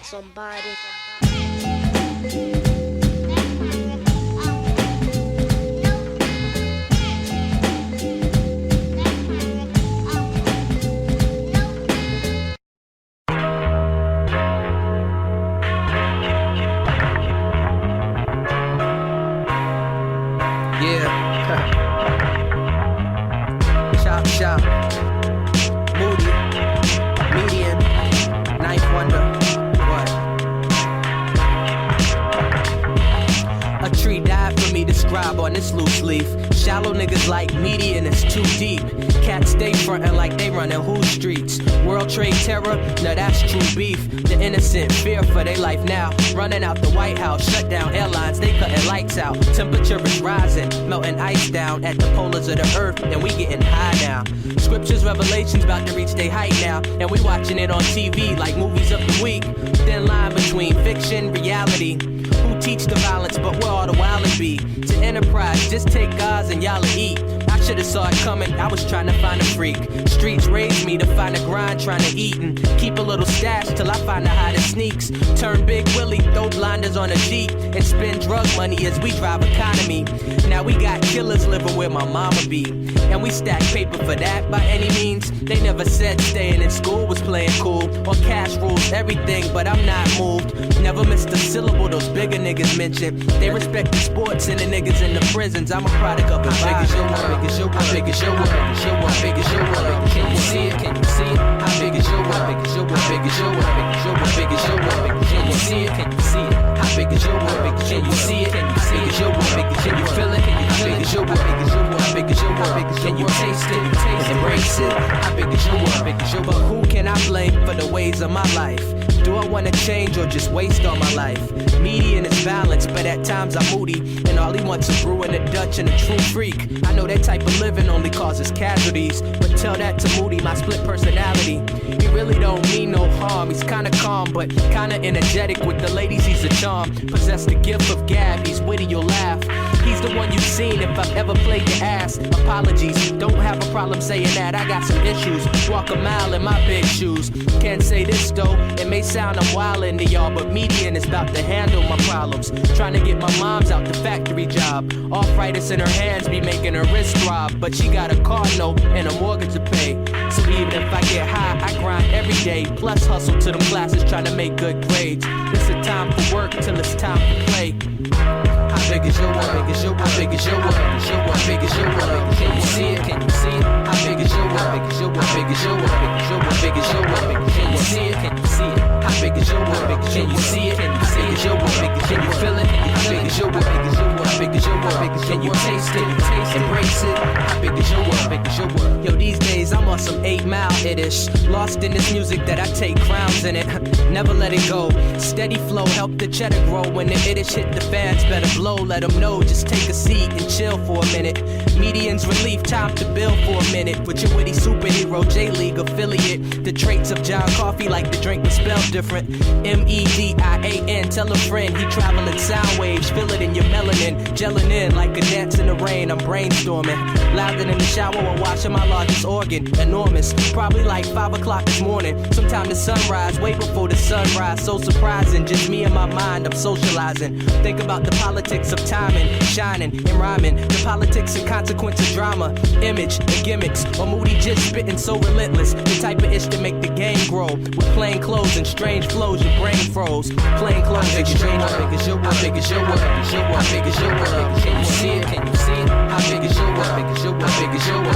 somebody. Chop, Moody, Median, Ninth Wonder. A tree died for me to scribe on this loose leaf. Shallow niggas like median, it's too deep. Cats stay frontin' like they runnin' whose streets. World trade terror, no that's true beef. The innocent fear for their life now. Running out the White House, shut down airlines, they cutting lights out. Temperature is rising, melting ice down at the polars of the earth, and we getting high now. Scriptures, revelations about to reach their height now, and we watching it on TV like movies of the week. Thin line between fiction, reality. Who teach the violence, but where all the wildin' be? To enterprise, just take God's and y'all eat. I should've saw it coming, I was trying to find a freak. Streets raised me to find a grind, trying to eat and keep a little stash till I find the hottest sneaks. Turn Big Willie, throw blinders on a Jeep, and spend drug money as we drive economy. Now we got killers living where my mama be, and we stack paper for that by any means. They never said staying in school was playing cool, or cash rules everything, but I'm not moved. Never missed a syllable those bigger niggas mentioned. They respect the sports and the niggas in the prisons. I'm a product of environment. How big is your world? How big is your world? How big is your world? Can you see it? Can you see it? How big is your world? How big is your world? How big is your world? How big is your world? Can you see it? Can you see it? How big is your world? Can you see it? Can you see it? Your world? Can you feel it? Can you feel it? Your world? How big is your world? Can you taste it? Taste it? Embrace it? How big is your world? How big is your world? But who can I blame for the ways of my life? Do I wanna change or just waste all my life? Median is balanced, but at times I'm moody, and all he wants is brewing a Dutch and a true freak. I know that type of living only causes casualties, but tell that to Moody, my split personality. He really don't mean no harm. He's kinda calm, but kinda energetic with the ladies. He's a charm, possess the gift of gab. He's witty, you'll laugh. He's the one you've seen if I've ever played your ass. Apologies, don't have a problem saying that. I got some issues. Walk a mile in my big shoes. Can't say this though, it may sound I'm wildin' to y'all, but median is about to handle my problems. Trying to get my mom's out the factory job. Arthritis in her hands be making her wrist throb, but she got a car note and a mortgage to pay. So even if I get high, I grind every day. Plus hustle to them classes trying to make good grades. It's a time for work till it's time to play. How big is your world? How big is your world? How big is your world? How big is your world? Can you see it? Can you see it? How big is your world? How big is your world? How big is your world? How big is your world? Can you see it? Can you see it? How big is your world? Can you see it? Can you see it? Your world? Can you feel it? How big is your world? How big is your world? Can you taste it? Embrace it? How big is your world? How big is your world? Yo, these days I'm on some 8 Mile it-ish. Lost in this music that I take crowns in it. Never let it go. Steady flow, help the cheddar grow. When the it-ish hit the fans, better blow. Let them know, just take a seat and chill for a minute. Median's relief, time to build for a minute. With your witty superhero, J-League affiliate. The traits of John Coffey, like the drink was spelled different. M-E-D-I-A-N, tell a friend he traveling sound waves. Feel it in your melanin, gelling in like a dance in the rain. I'm brainstorming, louder in the shower while washing my largest organ. Enormous, probably like 5 o'clock this morning. Sometime the sunrise, way before the sunrise. So surprising, just me and my mind, I'm socializing. Think about the politics of timing, shining and rhyming. The politics and consequence of drama, image and gimmicks. Or Moody just spitting so relentless. The type of ish to make the game grow. With plain clothes and strange flows, your brain froze. Plain clothes and strange. How big is your world? How big is your world? How big is your world? Can you see it? Can you see it? How big is your world? How big is your world? How big is your world?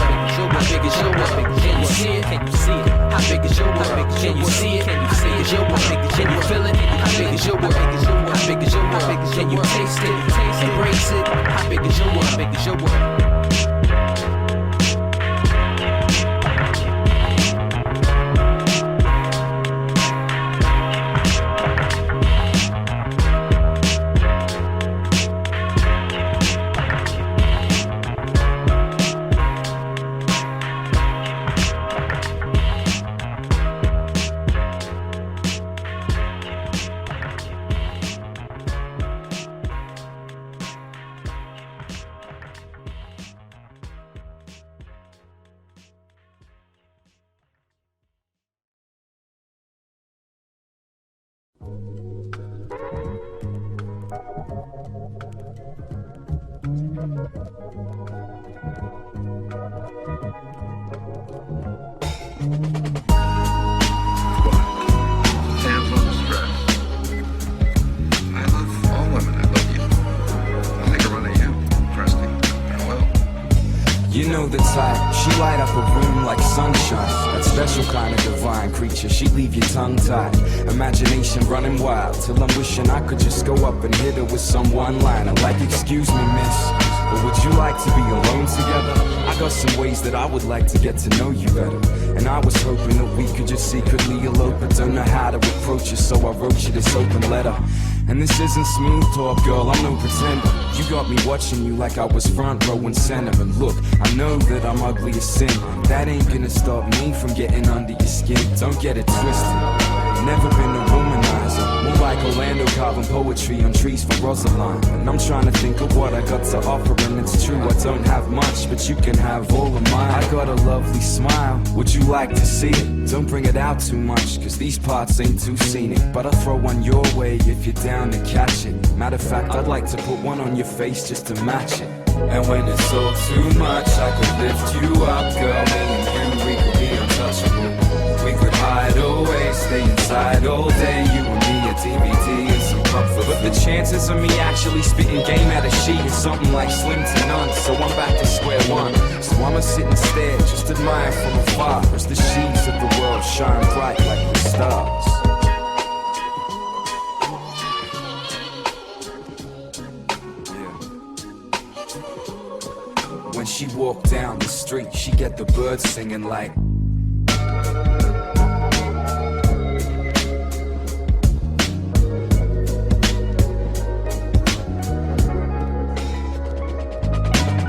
How big is your world? Can you see it? Can you see it? How big is your world? Can you see it? Can you see it? Your world? Can you feel it? How big is your world? How big is your world? Can you taste it? Embrace it? How big is your world? How big is your world? You know the type, she light up a room like sunshine. That special kind of divine creature, she leave you tongue-tied. Imagination running wild, till I'm wishing I could just go up and hit her with some one-liner. Like, excuse me miss, but would you like to be alone together? I got some ways that I would like to get to know you better. And I was hoping that we could just secretly elope, but don't know how to approach you, so I wrote you this open letter. And this isn't smooth talk, girl, I'm no pretender. You got me watching you like I was front row and center. And look, I know that I'm ugly as sin. That ain't gonna stop me from getting under your skin. Don't get it twisted, never been a womanizer. More like Orlando carving poetry on trees for Rosaline. And I'm trying to think of what I got to offer, and it's true, I don't have much, but you can have all of mine. I got a lovely smile, would you like to see it? Don't bring it out too much, cause these parts ain't too scenic. But I'll throw one your way if you're down to catch it. Matter of fact, I'd like to put one on your face just to match it. And when it's all too much, I could lift you up, girl. Me and you, we could be untouchable. We could hide away, stay inside all day. You and me, a DVD and some comfort. But the chances of me actually spitting game at a sheet is something like slim to none. So I'm back to square one. So I'ma sit and stare, just admire from afar, as the sheets of the world shine bright like the stars. When she walk down the street, she get the birds singing like.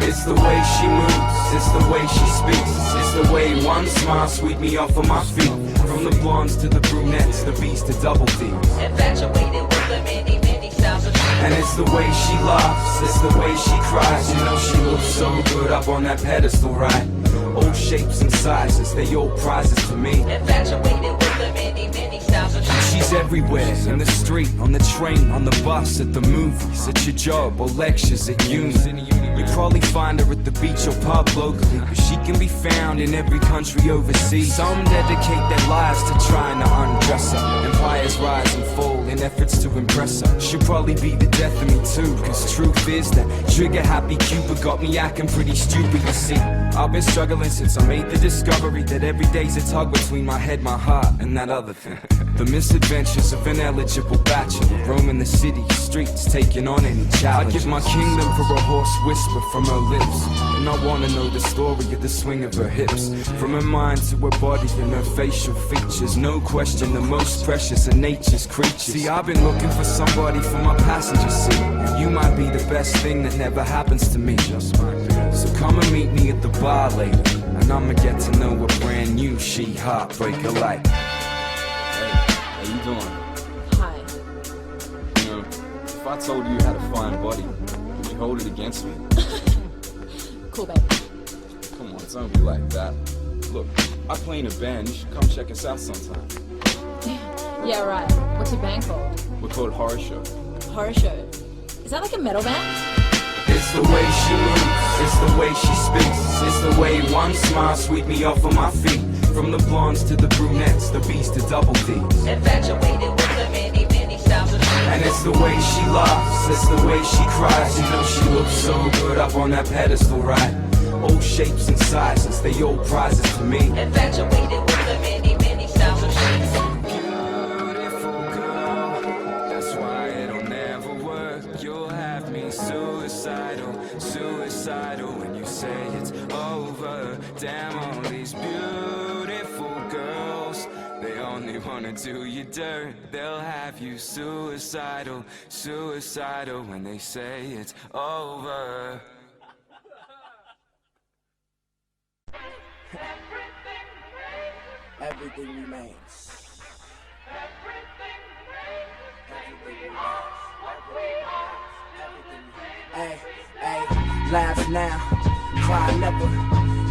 It's the way she moves, it's the way she speaks, it's the way one smile sweep me off of my feet. From the blondes to the brunettes, the B's to double D's. Infatuated with the many, many styles of dreams. And it's the way she laughs, it's the way she cries. You know she looks so good up on that pedestal, right? All shapes and sizes, they all prizes to me. Infatuated with the many, many styles of dreams. She's everywhere, in the street, on the train, on the bus, at the movies, at your job, or lectures at uni. You probably find her at the beach or pub locally, but she can be found in every country overseas. Some dedicate their lives to trying to undress her. Empires rise and fall in efforts to impress her. She'll probably be the death of me too, cause truth is that trigger happy Cupid got me acting pretty stupid, you see. I've been struggling since I made the discovery that every day's a tug between my head, my heart, and that other thing. The misadventures of an eligible bachelor, roaming the city streets, taking on any challenge. I give my kingdom for a hoarse whisper from her lips, and I wanna know the story of the swing of her hips. From her mind to her body and her facial features, no question the most precious of nature's creatures. See, I've been looking for somebody for my passenger seat, and you might be the best thing that never happens to me. Just might be. So come and meet me at the bar later, and I'ma get to know a brand new she heartbreaker like. How you doing? Hi. You know, if I told you you had a fine body, would you hold it against me? Cool, babe. Come on, don't be like that. Look, I play in a band, you should come check us out sometime. Yeah, right. What's your band called? We're called Horror Show. Horror Show. Is that like a metal band? It's the way she moves, it's the way she speaks, it's the way one smile sweep me off of my feet. From the blondes to the brunettes, the B's to double D's. Infatuated with the many, many styles of dreams. And it's It's the way she laughs, it's the way she cries. You know she looks so good up on that pedestal, right? Old shapes and sizes, they old prizes to me. Infatuated with the many, many styles of shapes. Beautiful girl, that's why it'll never work. You'll have me suicidal, suicidal when you say it's over. Damn, all these beautiful girls, they only wanna do you dirt. They'll have you suicidal, suicidal when they say it's over. Everything remains. Hey, hey, laugh now, cry never.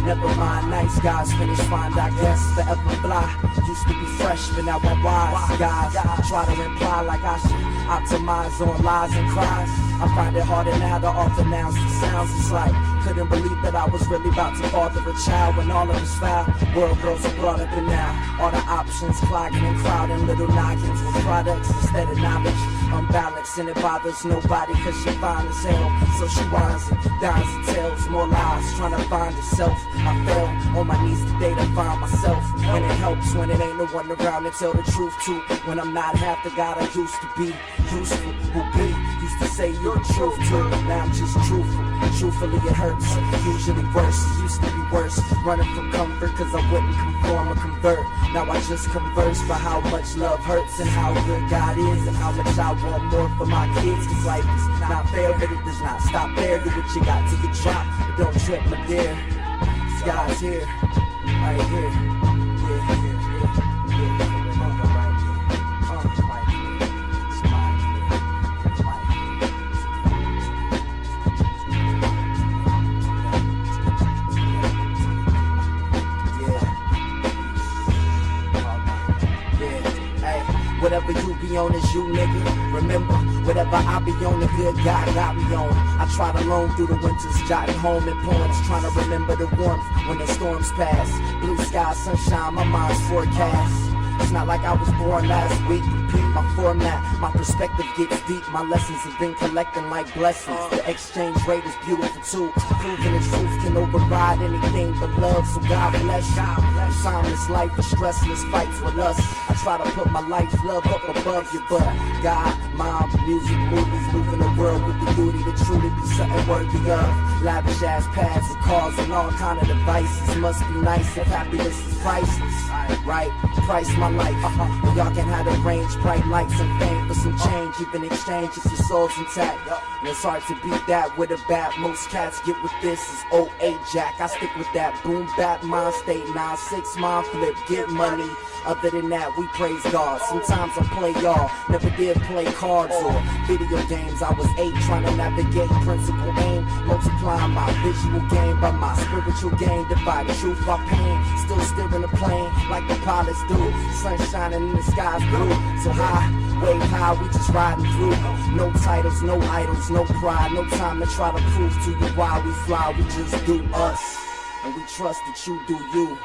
Never mind, nice guys finish fine, I guess forever fly. Used to be fresh, but now I'm wise. Guys try to imply like I should optimize on lies and cries. I find it harder now to author-nounce the sounds. It's like, couldn't believe that I was really about to father a child when all of this foul. World girls are brought up in now. All the options clogging and crowding, little noggins with products instead of knowledge. Unbalanced and it bothers nobody cause she fine as hell. So she whines and dines and tells more lies, trying to find herself. I fell on my knees today to find myself. And it helps when it ain't no one around to tell the truth to. When I'm not half the God I used to be. Useful, who be, used to say you're the truth to. Now I'm just truthful, truthfully it hurts. Usually worse, it used to be worse. Running from comfort cause I wouldn't conform or convert. Now I just converse for how much love hurts and how good God is and how much I want more for my kids. Cause life is not fair, but it does not stop there. Do what you got to the drop, but don't trip my dear. This guy's here, right here. Whatever you be on is you, nigga. Remember, whatever I be on, the good God got me on. I try to roam through the winters, jotting home in poems, trying to remember the warmth when the storms pass. Blue sky, sunshine, my mind's forecast. It's not like I was born last week. Repeat my format, my perspective gets deep. My lessons have been collecting like blessings. The exchange rate is beautiful too. Proving the truth can override anything but love. So God bless you. Timeless life, a stressless fights with us. I try to put my life love up above you, but God, mom, music, movies, moving the world with the duty to truly be something worthy of. Lavish ass pads with cars and all kind of devices. Must be nice if happiness is priceless. Right, price my life. But y'all can have the range, bright lights and fame for some change. Even exchange if your soul's intact. And it's hard to beat that with a bat. Most cats get with this is 08 Jack. I stick with that boom bap mind state. 9-6 mind flip, get money. Other than that, we praise God. Sometimes I play y'all, never did play cards or video games. I was 8 trying to navigate principal aim, multiplying my visual game by my spiritual game. Divide truth by pain, still steering the plane like the pilots do. Sun shining and the sky's blue, so high, way high, we just riding through. No titles, no idols, no pride, no time to try to prove to you why we fly. We just do us, and we trust that you do you.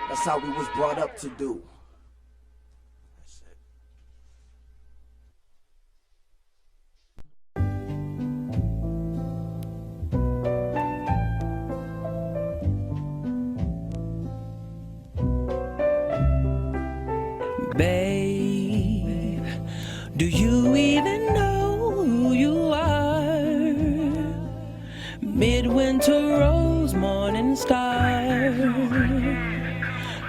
That's how we was brought up to do. That's it. Babe, do you even know who you are? Midwinter rose, morning star.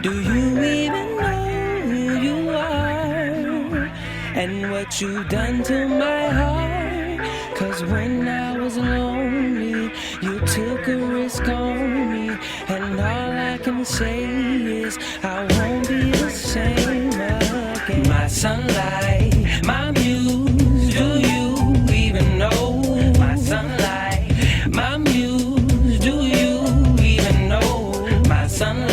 Do you even know who you are and what you've done to my heart? 'Cause when I was lonely, you took a risk on me, and all I can say is I won't be the same again. My sunlight, my muse, do you even know? My sunlight, my muse, do you even know? My sunlight.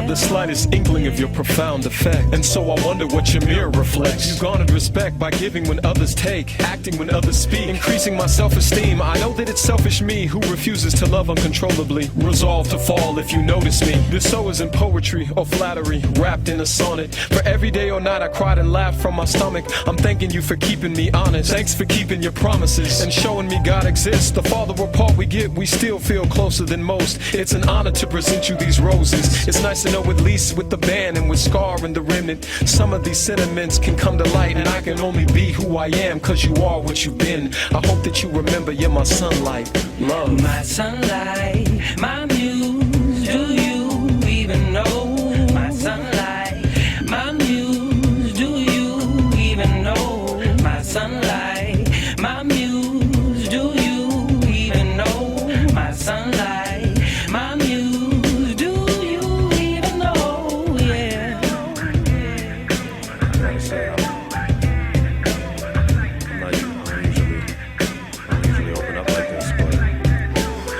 have the slightest inkling of your profound effect. And so I wonder what your mirror reflects. You garnered respect by giving when others take, acting when others speak, increasing my self-esteem. I know that it's selfish me who refuses to love uncontrollably, resolved to fall if you notice me. This so isn't poetry or flattery, wrapped in a sonnet. For every day or night I cried and laughed from my stomach. I'm thanking you for keeping me honest. Thanks for keeping your promises and showing me God exists. The farther apart we get, we still feel closer than most. It's an honor to present you these roses. It's nice to know at least with the band and with Scar and the remnant, some of these sentiments can come to light, and I can only be who I am, cause you are what you've been. I hope that you remember you're my sunlight. Love. My sunlight, my muse, do you even know? My sunlight, my muse, do you even know? My sunlight, my muse, do you even know? My sunlight, my muse, do you even know? Yeah.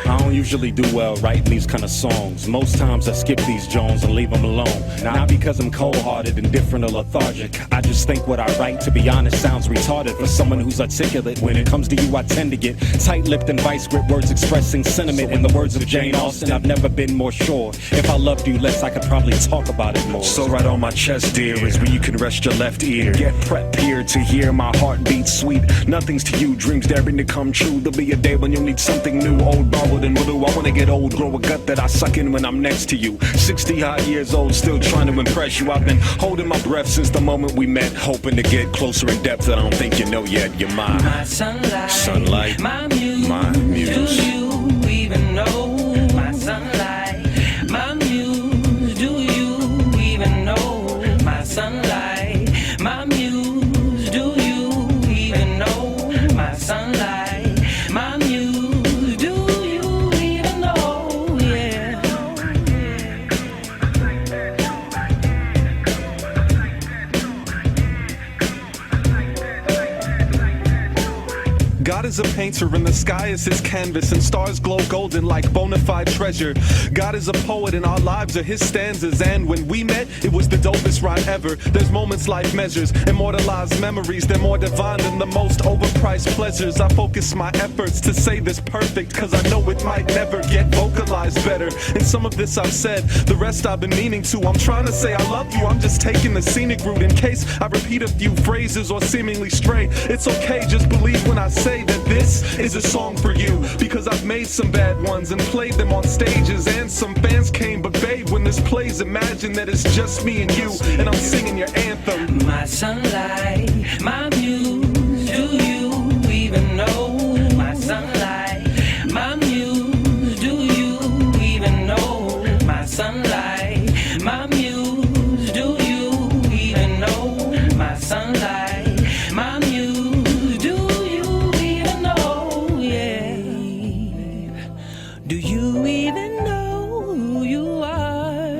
I don't usually do well writing these kind of songs. Most times I skip these Jones and leave them alone. Not because I'm cold-hearted, indifferent or lethargic. I just think what I write, to be honest, sounds retarded for someone who's articulate. When it comes to you, I tend to get tight-lipped and vice-grip words expressing sentiment. In the words of Jane Austen, I've never been more sure. If I loved you less, I could probably talk about it more. So right on my chest, dear, is where you can rest your left ear. Get prepped here to hear my heartbeat sweet. Nothing's to you, dreams daring to come true. There'll be a day when you'll need something new, old, borrowed, and blue. I wanna get old, grow a gut that I suck in when I'm next to you. 60 odd years old, still trying to impress you. I've been holding my breath since the moment we met, hoping to get closer in depth that I don't think you know yet. You're mine. My sunlight, my muse, do you even know? My sunlight, my muse, do you even know? My sunlight, my muse, do you even know? My sunlight, my muse, do you even know? Yeah. God is a painter and the sky is his canvas, and stars glow golden like bona fide treasure. God is a poet and our lives are his stanzas, and when we met, it was the dopest rhyme ever. There's moments life measures, immortalized memories, they're more divine than the most overpriced pleasures. I focus my efforts to say this perfect, cause I know it might never get vocalized better. And some of this I've said, the rest I've been meaning to. I'm trying to say I love you, I'm just taking the scenic route. In case I repeat a few phrases or seemingly stray, it's okay, just believe when I say that this is a song for you. Because I've made some bad ones and played them on stages, and some fans came, but babe, when this plays, imagine that it's just me and you, and I'm singing your anthem. My sunlight, my muse, do you even know? My sunlight, my muse, do you even know? My sunlight, my muse, do you even know? My sunlight, my muse, do you even know? Yeah. Do you even know who you are?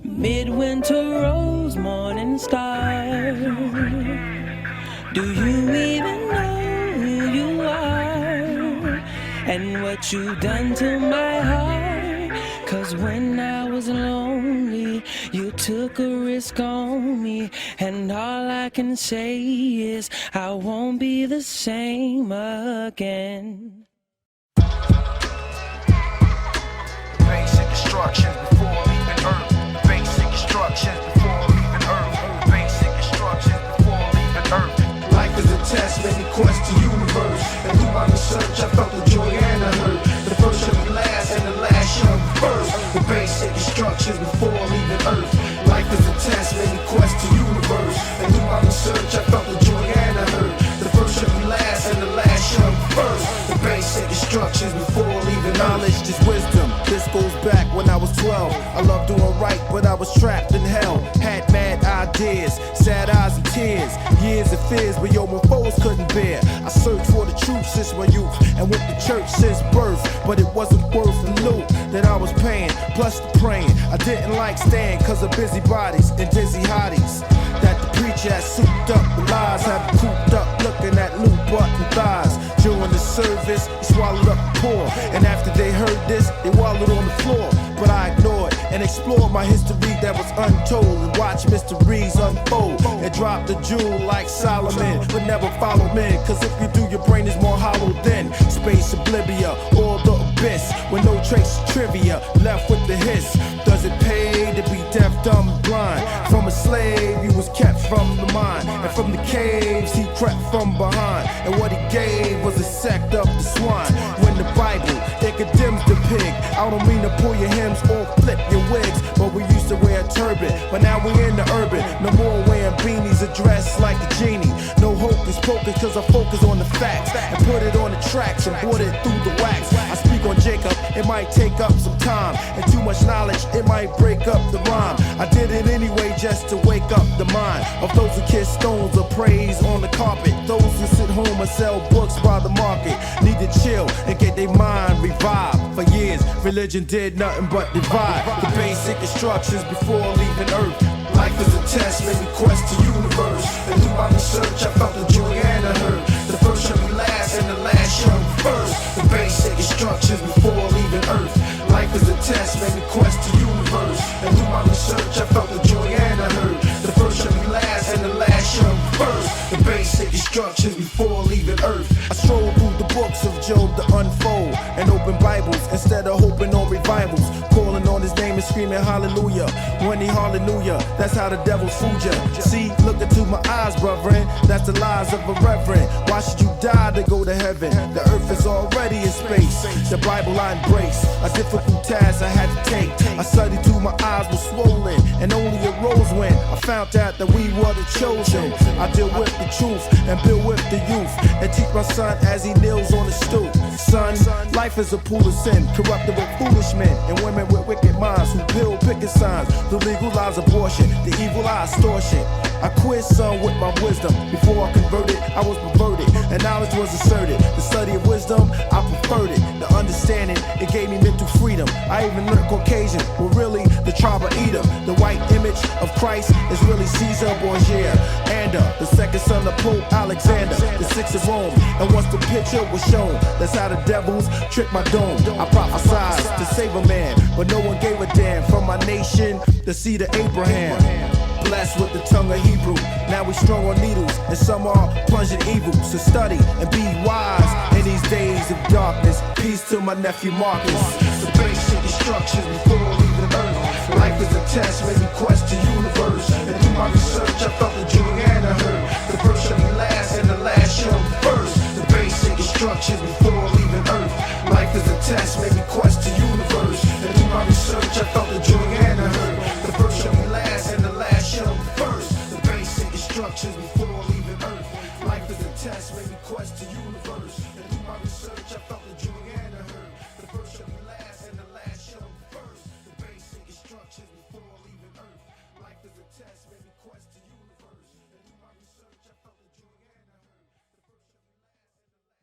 Midwinter rose, morning star. Do you even know who you are? And what you done to my heart? Cause when I was lonely, you took a risk on me. And all I can say is I won't be the same again. Basic instructions before leaving Earth. Basic instructions before leaving Earth. Basic instructions before leaving Earth. Life is a test, many quests to universe. And through my research, I felt the joy and the hurt. The first shall be last, and the last shall be first. The basic instructions before leaving Earth. Life is a test, many quests to universe. And through my research, I felt the joy and the hurt. The first shall be last, and the last shall be first. The basic instructions before leaving Earth. Knowledge is wisdom. This goes back when I was 12. I loved doing right, but I was trapped in hell. Had mad ideas, sad eyes and tears. Years of fears, but yo, my foes couldn't bear. I searched for the truth since my youth, and went to church since birth. But it wasn't worth the loot that I was paying, plus the praying. I didn't like staying cause of busybodies and dizzy hotties. That the preacher had souped up with lies, had me cooped up looking at loot button thighs. During the service, he swallowed up the poor, and after they heard this, they wallowed on the floor. But I ignored and explore my history that was untold, and watch mysteries unfold, and drop the jewel like Solomon, but never follow men, cause if you do, your brain is more hollow than space oblivia, or the abyss, with no trace of trivia, left with the hiss. Does it pay to be deaf, dumb, and blind? From a slave, he was kept from the mind, and from the caves, he crept from behind, and what he gave was a sect of the swine. When the Bible, it condemns the pig. I don't mean to pull your hems or flip your wigs, but we used to wear a turban, but now we in the urban. No more wearing beanies or dressed like a genie. No hocus pocus, cause I focus on the facts and put it on the tracks and brought it through the wax. I speak on Jacob, it might take up some time, and too much knowledge, it might break up the rhyme. I did it anyway just to wake up the mind of those who kiss stones or praise on the carpet. Those who sit home and sell books by the market need to chill and get their mind revived. For years, religion did nothing but divide the basic instructions before leaving Earth. Life is a test, made me quest the universe. And through my research, I felt the joy and the hurt. The first shall be last, and the last shall be first. The basic instructions before leaving Earth. Life is a test, made me quest the universe. And through my research, I felt the joy and the hurt. The first shall be last, and the last shall be first. The basic instructions before leaving Earth. I stroll through the books of Job to unfold and open Bibles instead of hoping on revivals. Calling on his name and screaming hallelujah. When he hallelujah, that's how the devil fooled ya. See, look into my eyes, brethren. That's the lies of a reverend. Why should you die to go to heaven? The earth is already in space. The Bible I embrace. A difficult task I had to take. I studied till my eyes were swollen, and only arose when I found out that we were the chosen. I deal with the truth and build with the youth, and teach my son as he kneels on the stoop. Son, life is a pool of sin, corrupted with foolish men and women with wicked minds who build picket signs to legalize abortion, the evil eye extortion. I quiz son with my wisdom. Before I converted, I was perverted, and knowledge was asserted. The study of wisdom, I preferred it. The understanding, it gave me mental freedom. I even learned Caucasian, well really the tribe of Edom. The white image of Christ is really Caesar Borgia, the second son of Pope Alexander, the sixth of Rome. And once the picture was shown, that's how the devils tricked my dome. I prophesied to save a man, but no one gave a damn. From my nation, the seed of Abraham. Blessed with the tongue of Hebrew. Now we strung on needles, and some are plunged in evil. So study and be wise in these days of darkness. Peace to my nephew Marcus. The basic instructions before leaving Earth. Life is a test, made me quest the universe. And through my research, I felt the joy and the hurt. The first shall be last, and the last shall be first. The basic instructions before leaving Earth. Life is a test, made me quest the universe. And through my research, I felt the joy and the hurt. The first shall be last, and the last shall be first. The basic instructions before leaving Earth. Life is a test, made me quest the universe. And through my research, I felt the joy and the hurt. The first shall be last, and the last shall be first. The basic instructions before leaving Earth. Life is a test, made me quest the universe. And through my research, I felt the joy and the hurt. The first shall be last, and the last shall be first.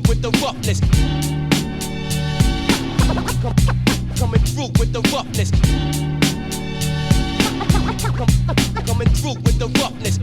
with the roughness. Coming through with the roughness. Coming through with the roughness.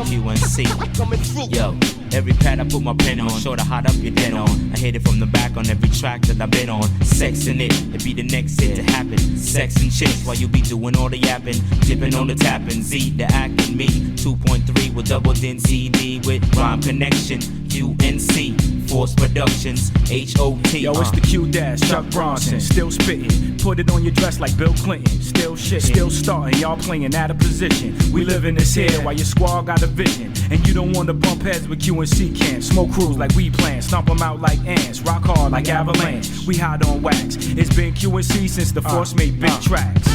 QNC. Coming through. Yo, every pad I put my pen on, show the hot up your den on. I hit it from the back on every track that I've been on. Sexing it be the next hit to happen. Sex and chicks while you be doing all the yapping. Dipping on the tapping, Z the acting. Me 2.3 with double din CD with rhyme connection. UNC, Force Productions, HOT. Yo, it's the Q-Dash, Chuck Bronson, still spitting. Put it on your dress like Bill Clinton. Still shit, still starting, y'all playing out of position. We live in this here while your squad got a vision. And you don't want to bump heads with QNC camp. Smoke crews like we plan, stomp them out like ants. Rock hard like avalanche, we hide on wax. It's been QNC since the Force made big tracks.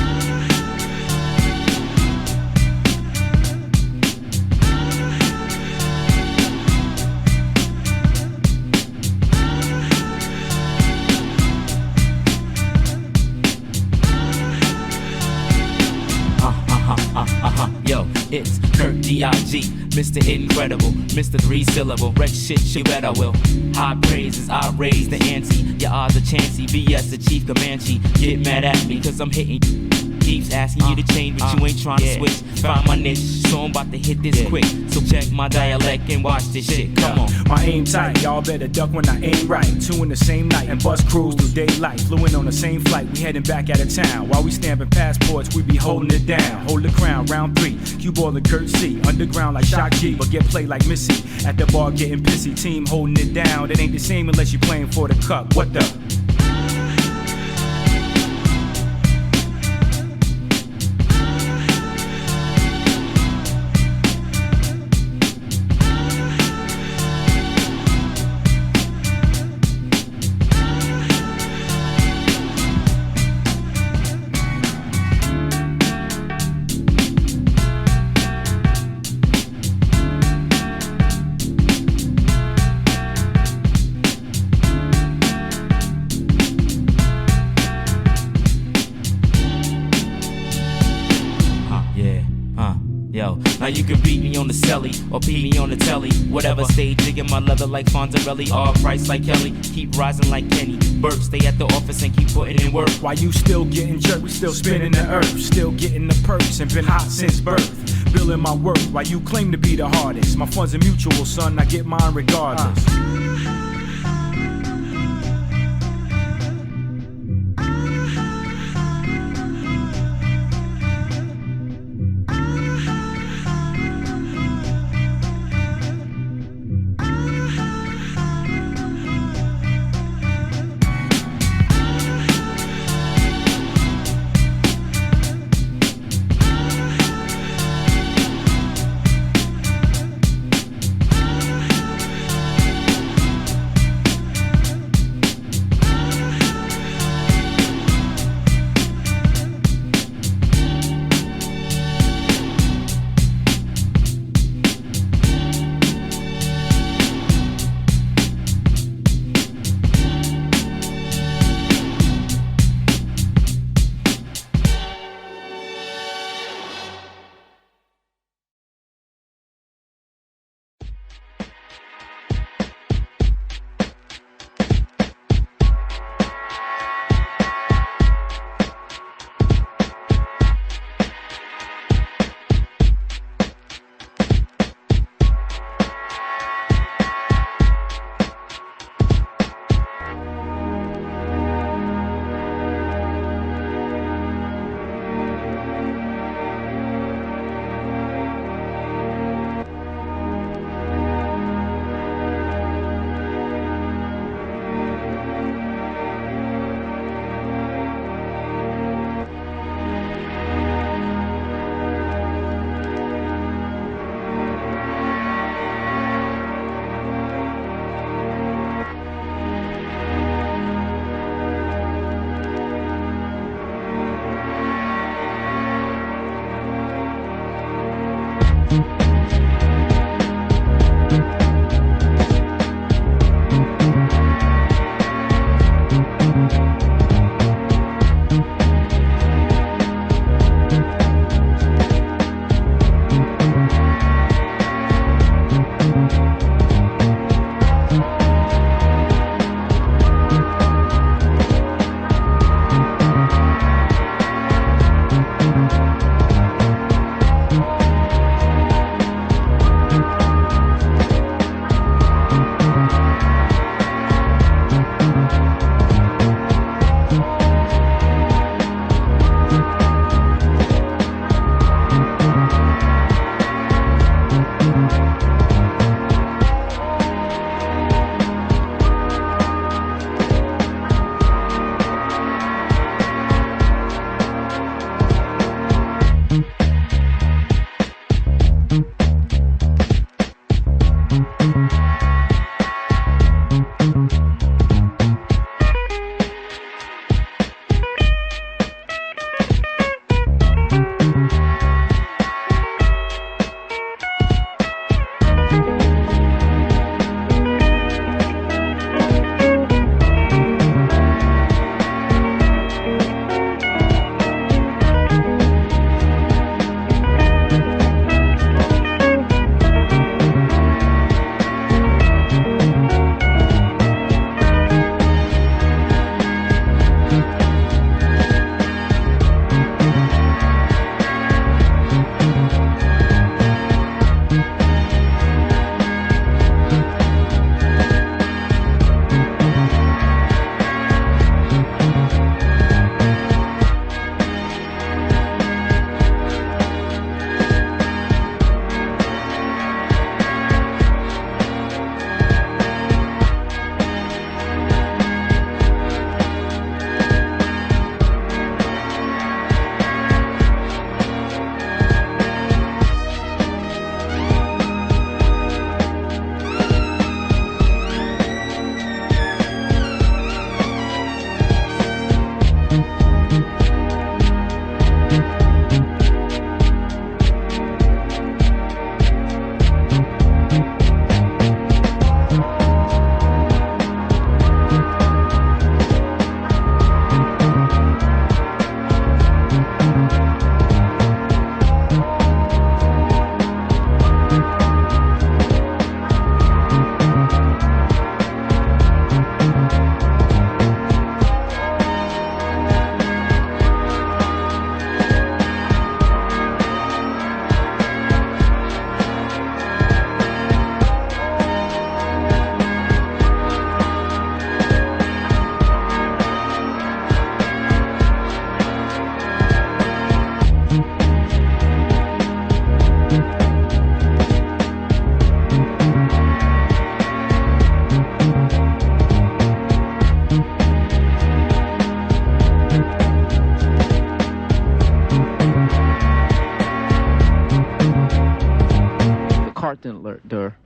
Yo, it's Kurt D.I.G., Mr. Incredible, Mr. 3-syllable. Wreck shit, you bet I will. High praises, I raise the ante. Your odds are chancy, VS the Chief Comanche. Get mad at me, cause I'm hitting. Keeps asking you to change, but you ain't trying to switch. Find my niche, so I'm about to hit this quick. So check my dialect and watch this shit, come on. My aim tight, y'all better duck when I aim right. Two in the same night and bus crews through daylight. Flew in on the same flight, we heading back out of town. While we stamping passports, we be holding it down. Hold the crown, round 3, cue ball and Kurt C. Underground like Shock G, but get played like Missy. At the bar getting pissy, team holding it down. It ain't the same unless you playing for the cup, what the? Now you can beat me on the celly or beat me on the telly. Whatever stage, digging my leather like Fonzarelli. All price like Kelly, keep rising like Kenny Burke. Stay at the office and keep putting in work. While you still getting jerked, we still spinning the earth. Still getting the perks and been hot since birth. Building my worth while you claim to be the hardest. My funds are mutual, son, I get mine regardless. door.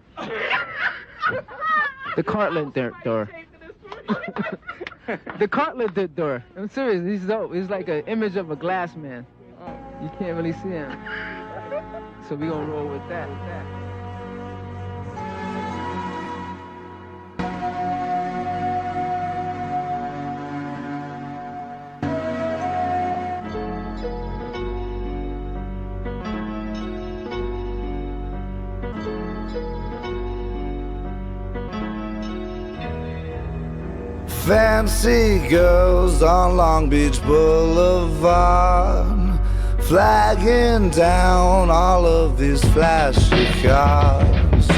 The Cartland door. The Cartland door. I'm serious. He's dope. He's like an image of a glass man. You can't really see him. So we gonna roll with that. Fancy girls on Long Beach Boulevard, flagging down all of these flashy cars.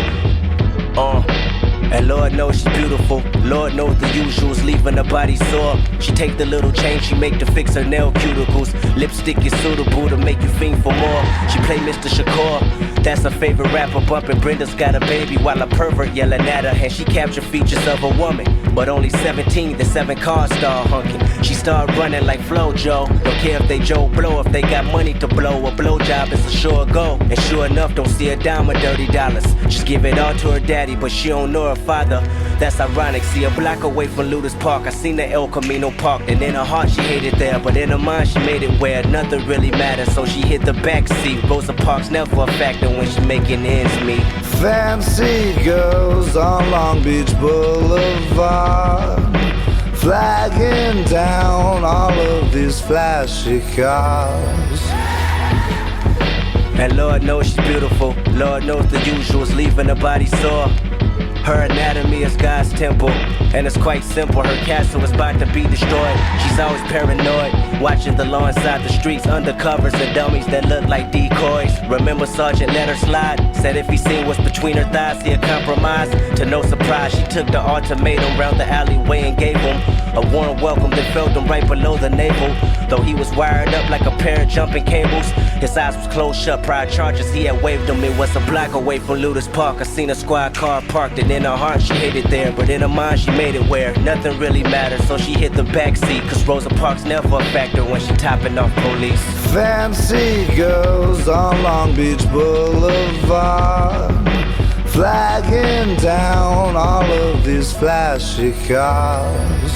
And Lord knows she's beautiful. Lord knows the usuals, leaving her body sore. She take the little change she make to fix her nail cuticles. Lipstick is suitable to make you fiend for more. She play Mr. Shakur, that's her favorite rapper. Bumping Brenda's got a baby while a pervert yelling at her. And she capture features of a woman, but only 17, the 7 cars start honking. She start running like Flojo. Don't care if they Joe Blow, if they got money to blow. A blowjob is a sure go. And sure enough, don't see a dime of dirty dollars. Just give it all to her daddy, but she don't know her father. That's ironic, see a block away from Ludus Park. I seen the El Camino parked, and in her heart she hated there, but in her mind she made it where nothing really matters. So she hit the back seat. Rosa Parks never a factor when she making ends meet. Fancy girls on Long Beach Boulevard, flagging down all of these flashy cars. And Lord knows she's beautiful. Lord knows the usuals, leaving her body sore. Her anatomy is God's temple, and it's quite simple. Her castle is about to be destroyed. She's always paranoid, watching the law inside the streets, undercovers and dummies that look like decoys. Remember Sergeant let her slide, said if he seen what's between her thighs, he'd compromise. To no surprise, she took the ultimatum round the alleyway and gave him a warm welcome that felt him right below the navel. Though he was wired up like a pair of jumping cables, his eyes was closed shut. Prior charges he had waved them. It was a block away from Ludus Park. I seen a squad car parked, and in her heart she hated there, but in her mind she made it where nothing really mattered. So she hit the backseat, cause Rosa Parks never a factor when she topping off police. Fancy girls on Long Beach Boulevard, flagging down all of these flashy cars.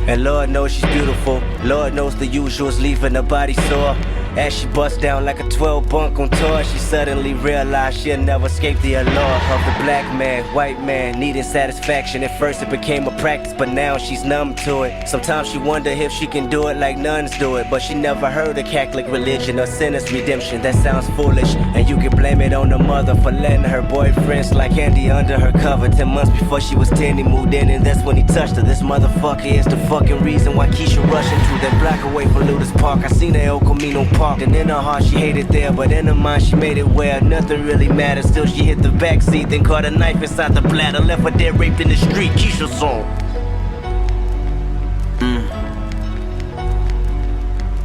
And Lord knows she's beautiful. Lord knows the usuals, leaving her body sore. As she busts down like a 12 bunk on tour, she suddenly realized she'll never escape the allure of the black man, white man, needing satisfaction. At first it became a practice, but now she's numb to it. Sometimes she wonder if she can do it like nuns do it, but she never heard of Catholic religion or sinner's redemption. That sounds foolish, and you can blame it on the mother for letting her boyfriend slide candy under her cover. 10 months before she was 10, he moved in, and that's when he touched her. This motherfucker is the fucking reason why Keisha rushing through that block away from Ludus Park. I seen the El Camino park, and in her heart she hated there, but in her mind she made it where nothing really mattered. Still she hit the backseat, then caught a knife inside the bladder, left her dead raped in the street. Keisha song.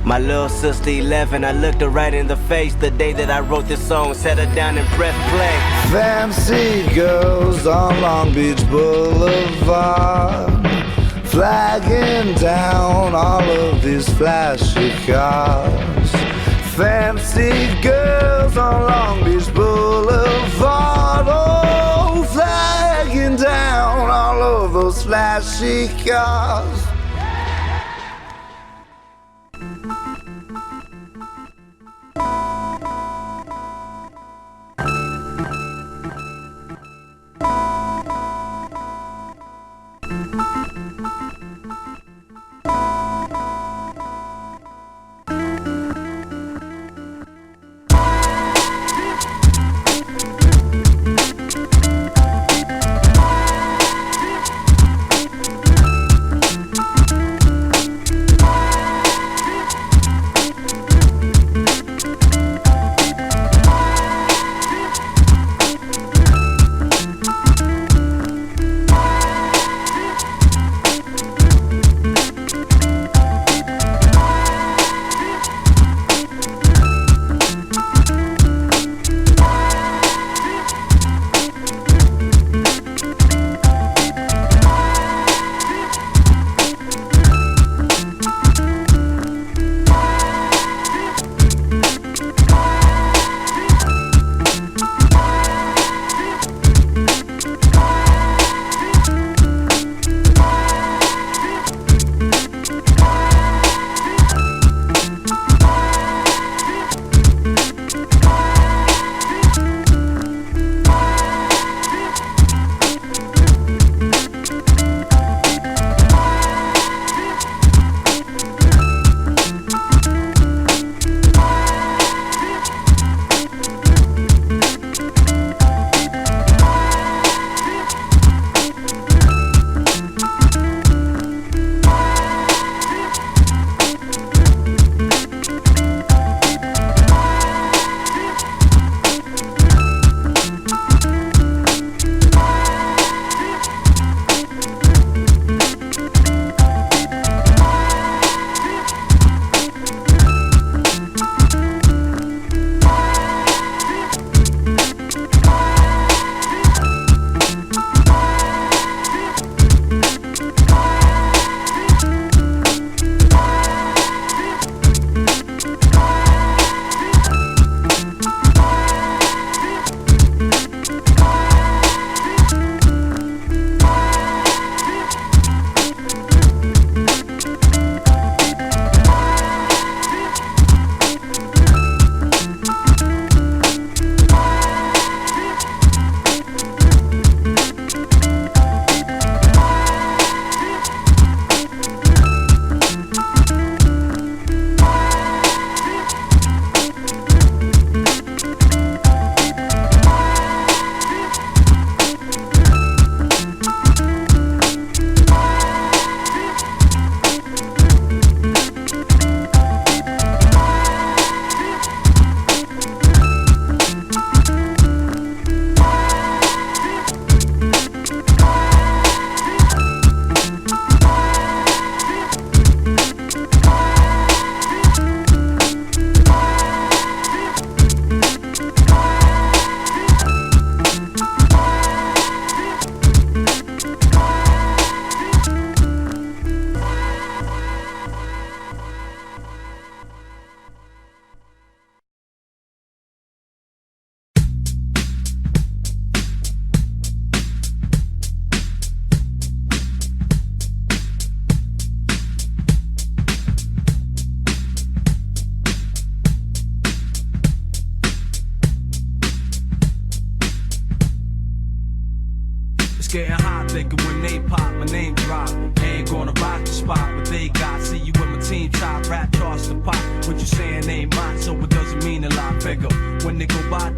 My little sister 11, I looked her right in the face the day that I wrote this song. Sat her down and pressed play. Fancy girls on Long Beach Boulevard, flagging down all of these flashy cars. Fancy girls on Long Beach Boulevard, oh, flagging down all of those flashy cars.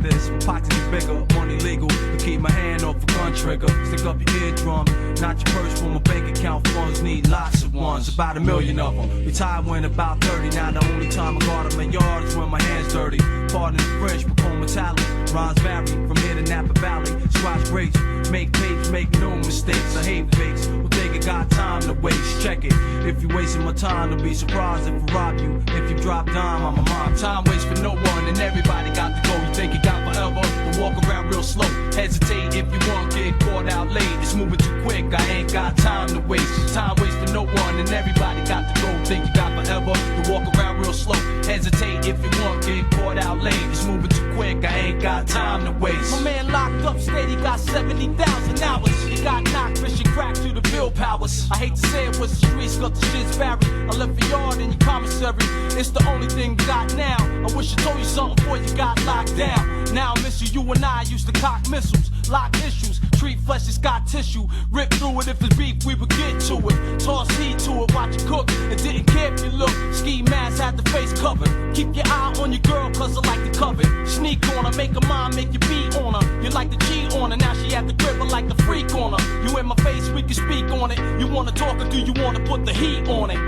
like this. My pockets is bigger, money legal, but keep my hand off a gun trigger. Stick up your eardrum, not your purse. For my bank account funds need lots of ones, about 1 million of them. Retired when about 30. Now the only time I go out of my yard is when my hands dirty. Pardon the French, become metallic. Rhymes vary from here to Napa Valley. Squash grapes, make tapes, make no mistakes. I hate fakes. Well, think it got time to waste. Check it. If you wasting my time, to be surprised if I rob you. If you drop dime, I'm a mom. Time waits for no one, and everybody got to go. You think it got forever? To walk around real slow. Hesitate if you want, get caught out late. It's moving too quick. I ain't got time to waste. Time waits for no one, and everybody got to go. Think you got forever? To walk around real slow. Hesitate if you want, get caught out late. It's moving too quick. I ain't got time to waste. My man locked up, steady, got 70,000 hours. He got knocked, fishing crack through the bill powers. I hate to say it was the streets, got the shit's buried. I left the yard in your commissary. It's the only thing you got now. I wish I told you something before you got locked down. Now I miss you and I used to cock missiles, lock issues, treat flesh as got tissue. Rip through it if it's beef, we would get to it. Toss heat to it, watch it cook. And didn't care if you look. Ski mask had the face covered. Keep your eye on your girl, cause I like to cover it. Sneak on her, make her mind, make you beat on her. You like to cheat on her, now she at the crib, I like the freak on her. You in my face, we can speak on it. You wanna talk or do you wanna put the heat on it?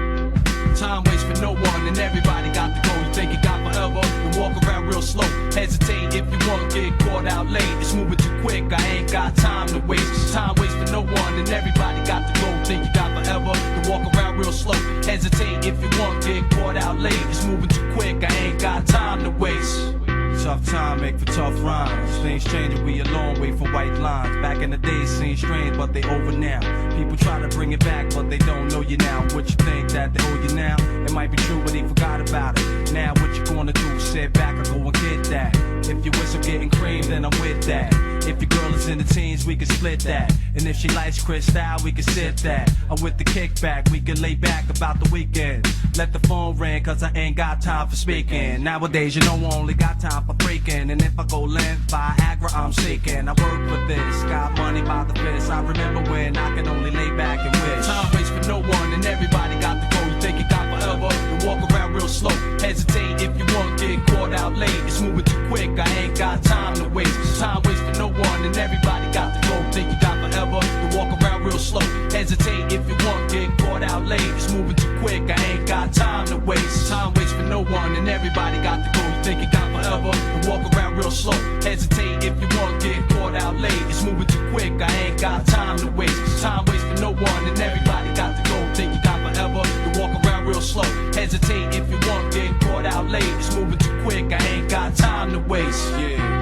Time waits for no one, and everybody got to go. You think it got forever? You walk around real slow. Hesitate if you want, get caught out late. It's moving too quick, I ain't got time to waste. Time waits for no one, and everybody got to go. Think you got forever? You walk around real slow. Hesitate if you want, get caught out late. It's moving too quick, I ain't got time to waste. Tough time make for tough rhymes. Things changing, we a long way from white lines. Back in the days seemed strange, but they over now. People try to bring it back, but they don't know you now. What you think that they owe you now? It might be true, but they forgot about it. Now what you gonna do? Sit back or go and get that. If your whistle getting cream, then I'm with that. If your girl is in the teens, we can split that. And if she likes Cristal, we can sip that. I'm with the kickback, we can lay back about the weekend. Let the phone ring, cause I ain't got time for speaking. Nowadays, you know I only got time for freaking. And if I go length, Viagra, I'm seeking. I work for this, got money by the fist. I remember when I could only lay back and wish. Time waits for no one, and everybody got to go. You think it got forever? You walk around real slow. Hesitate if you want, get caught out late. It's moving too quick, I ain't got time to waste. Time waits for no one, and everybody got to go. Think you got forever? You walk around real slow. Hesitate if you want, get caught out late. It's moving too quick, I ain't got time to waste. Time waits for no one, and everybody got to go. You think you got forever? You walk around real slow. Hesitate if you want, get caught out late. It's moving too quick, I ain't got time to waste. Time waits for no one, and everybody got to go. Think you got forever? You walk around real slow. Hesitate if you want, get caught out late. It's moving too quick, I ain't got time to waste. Yeah.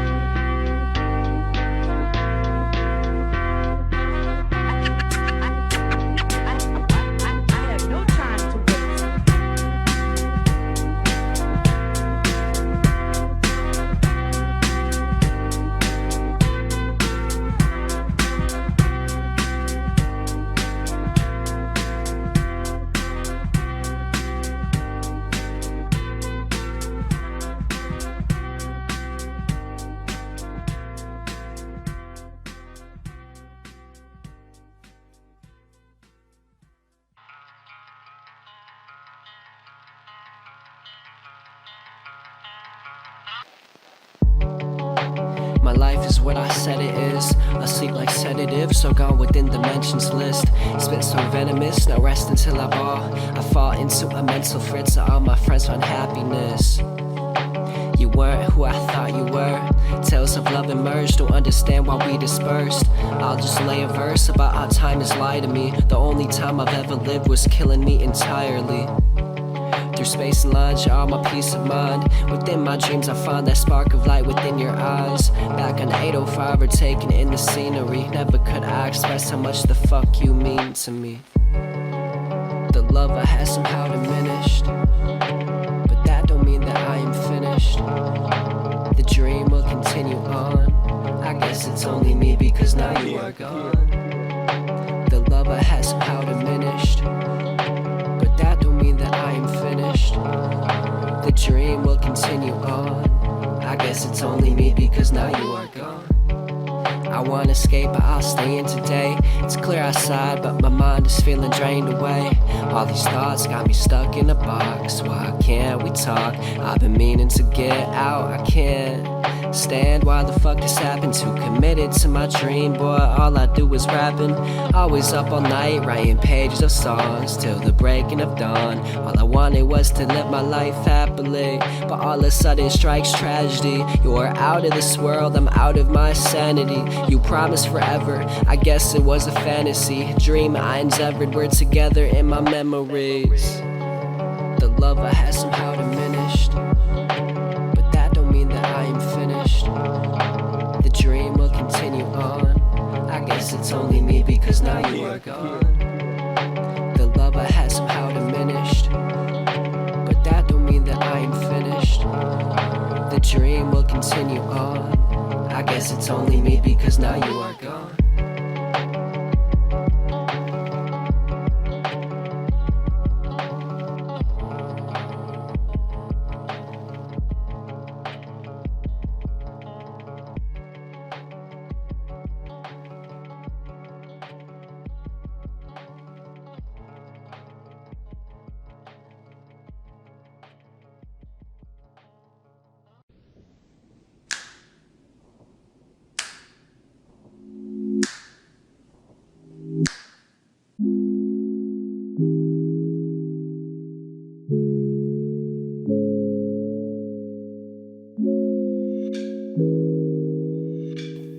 My life is what I said it is. I sleep like sedative, so gone within dimensions list. Spit so venomous, now rest until I ball. I fall into a mental fritz of all my friends' unhappiness. You weren't who I thought you were. Tales of love emerged, don't understand why we dispersed. I'll just lay a verse about how time has lied to me. The only time I've ever lived was killing me entirely. Through space and lunch, all my peace of mind. Within my dreams, I find that spark of light within your eyes. Back on 805, we're taking in the scenery. Never could I express how much the fuck you mean to me. The love I had somehow diminished, but that don't mean that I am finished. The dream will continue on. I guess it's only me because now you are gone. The love I had somehow diminished, but that don't mean that I am finished. The dream will continue on. I guess it's only me because now you are gone. I wanna escape, but I'll stay in today. It's clear outside, but my mind is feeling drained away. All these thoughts got me stuck in a box. Why can't we talk? I've been meaning to get out, I can't. Stand, why the fuck this happened? Too committed to my dream, boy, all I do is rapping. Always up all night, writing pages of songs till the breaking of dawn. All I wanted was to live my life happily, but all of a sudden strikes tragedy. You are out of this world, I'm out of my sanity. You promised forever, I guess it was a fantasy. Dream I endeavored, we're together in my memories. The love I had somehow diminished, but that don't mean that I am finished. The dream will continue on. I guess it's only me because now you are gone. The love I had somehow diminished, but that don't mean that I am finished. The dream will continue on. I guess it's only me because now you are gone.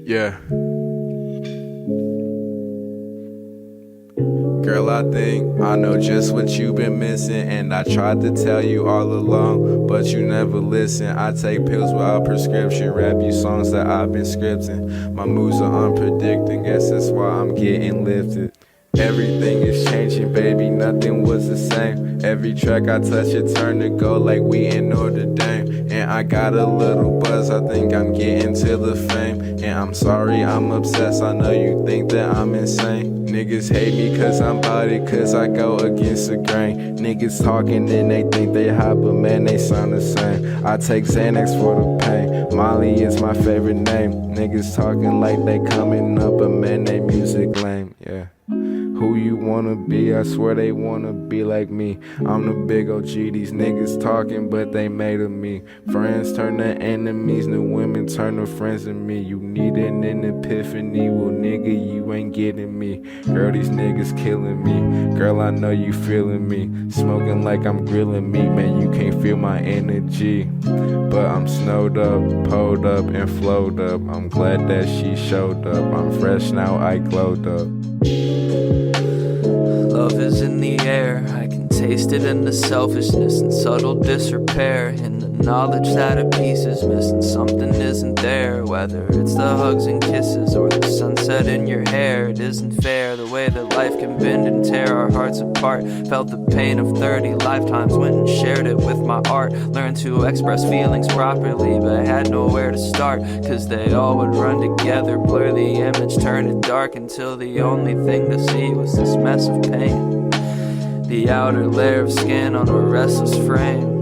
Yeah. Girl, I think I know just what you've been missing, and I tried to tell you all along, but you never listen. I take pills without prescription, rap you songs that I've been scripting. My moods are unpredicting, guess that's why I'm getting lifted. Everything is changing, baby, nothing was the same. Every track I touch, it turned to gold like we in Notre Dame. And I got a little buzz, I think I'm getting to the fame. And I'm sorry, I'm obsessed, I know you think that I'm insane. Niggas hate me cause I'm about it, cause I go against the grain. Niggas talking and they think they hot, but man, they sound the same. I take Xanax for the pain, Molly is my favorite name. Niggas talking like they coming up, but man, they music lame, yeah. Who you wanna be, I swear they wanna be like me. I'm the big OG, these niggas talking, but they made of me. Friends turn to enemies, new women turn to friends to me. You need an epiphany, well nigga, you ain't getting me. Girl, these niggas killing me, girl, I know you feeling me. Smoking like I'm grilling meat, man, you can't feel my energy. But I'm snowed up, pulled up, and flowed up. I'm glad that she showed up, I'm fresh now, I glowed up. Love is in the air, I can taste it in the selfishness and subtle disrepair. In the knowledge that a piece is missing, something isn't there. Whether it's the hugs and kisses or the sunset in your hair, it isn't fair the way that life can bend and tear our hearts apart. Felt the pain of 30 lifetimes, went and shared it with my art. Learned to express feelings properly, but had nowhere to start, cause they all would run together, blur the image, turn it dark, until the only thing to see was this mess of pain. The outer layer of skin on a restless frame.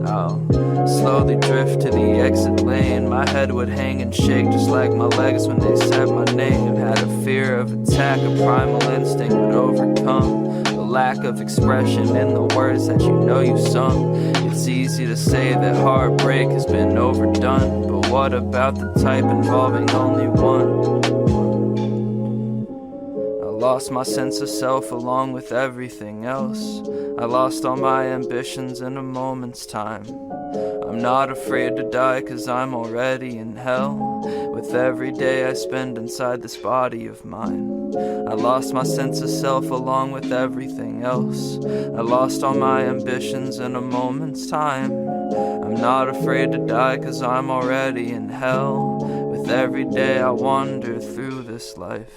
I'll slowly drift to the exit lane. My head would hang and shake just like my legs when they said my name. Had a fear of attack, a primal instinct would overcome the lack of expression in the words that you know you sung. It's easy to say that heartbreak has been overdone, but what about the type involving only one? Lost my sense of self along with everything else. I lost all my ambitions in a moment's time. I'm not afraid to die cause I'm already in hell. With every day I spend inside this body of mine. I lost my sense of self along with everything else. I lost all my ambitions in a moment's time. I'm not afraid to die cause I'm already in hell. With every day I wander through this life.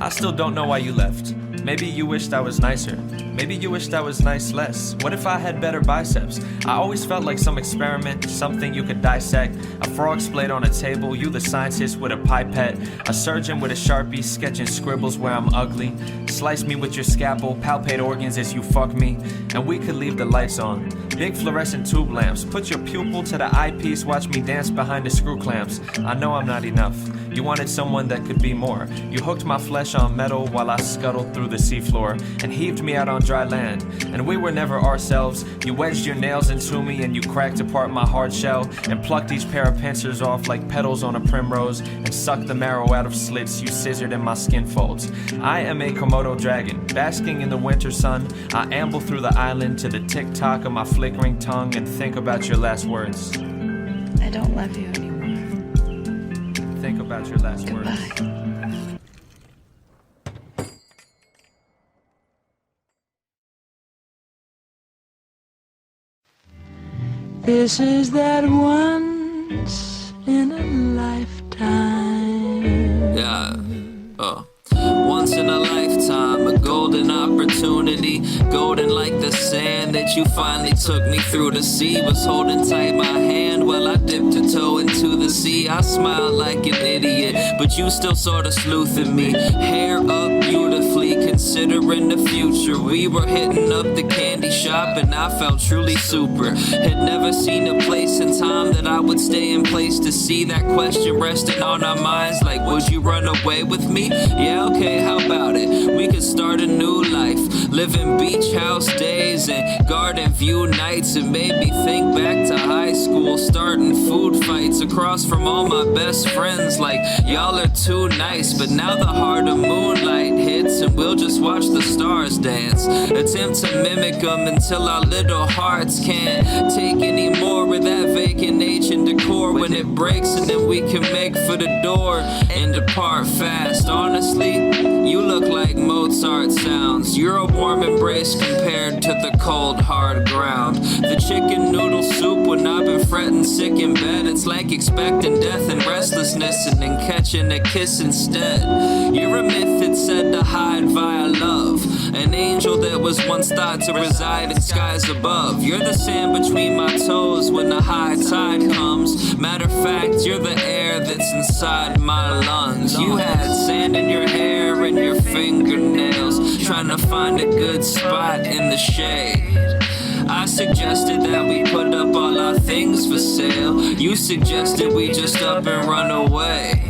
I still don't know why you left. Maybe you wished I was nicer. Maybe you wished I was nice less. What if I had better biceps? I always felt like some experiment, something you could dissect. A frog splayed on a table, you the scientist with a pipette. A surgeon with a Sharpie, sketching scribbles where I'm ugly. Slice me with your scalpel, palpate organs as you fuck me. And we could leave the lights on. Big fluorescent tube lamps. Put your pupil to the eyepiece, watch me dance behind the screw clamps. I know I'm not enough. You wanted someone that could be more. You hooked my flesh on metal while I scuttled through the seafloor and heaved me out on dry land. And we were never ourselves. You wedged your nails into me and you cracked apart my hard shell and plucked each pair of pincers off like petals on a primrose and sucked the marrow out of slits you scissored in my skin folds. I am a Komodo dragon, basking in the winter sun. I amble through the island to the tick-tock of my flickering tongue and think about your last words. I don't love you anymore. Think about your last words. This is that once in a lifetime. Yeah. Once in a lifetime, a golden opportunity. Golden like the sand that you finally took me through. The sea was holding tight my hand while I dipped a toe into the sea. I smiled like an idiot, but you still sorta sleuthing me. Hair up beautifully, considering the future. We were hitting up the candy shop and I felt truly super. Had never seen a place in time that I would stay in place to see that question resting on our minds. Like, would you run away with me? Yeah, okay, how about it? We could start a new life, living beach house days and garden view nights, and maybe think back to high school, starting food fights across from all my best friends. Like, y'all are too nice, but now the heart of moonlight hits and we'll just watch the stars dance. Attempt to mimic them until our little hearts can't take any more of that vacant ancient decor. When it breaks and then we can make for the door and depart fast. Honestly, you look like Mozart sounds. You're a warm embrace compared to the cold hard ground. The chicken noodle soup when I've been fretting sick in bed. It's like expecting death and restlessness and then catching a kiss instead. You're a myth that's said to hide via love, an angel that was once thought to reside in skies above. You're the sand between my toes when the high tide comes. Matter of fact, you're the air that's inside my lungs. You had sand in your hair and your fingernails, trying to find a good spot in the shade. I suggested that we put up all our things for sale. You suggested we just up and run away.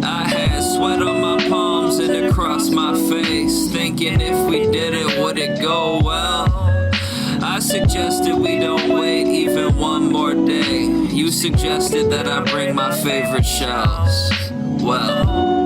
I had sweat on my palms and across my face, thinking if we did it, would it go well? I suggested we don't wait even one more day. You suggested that I bring my favorite shells. Well,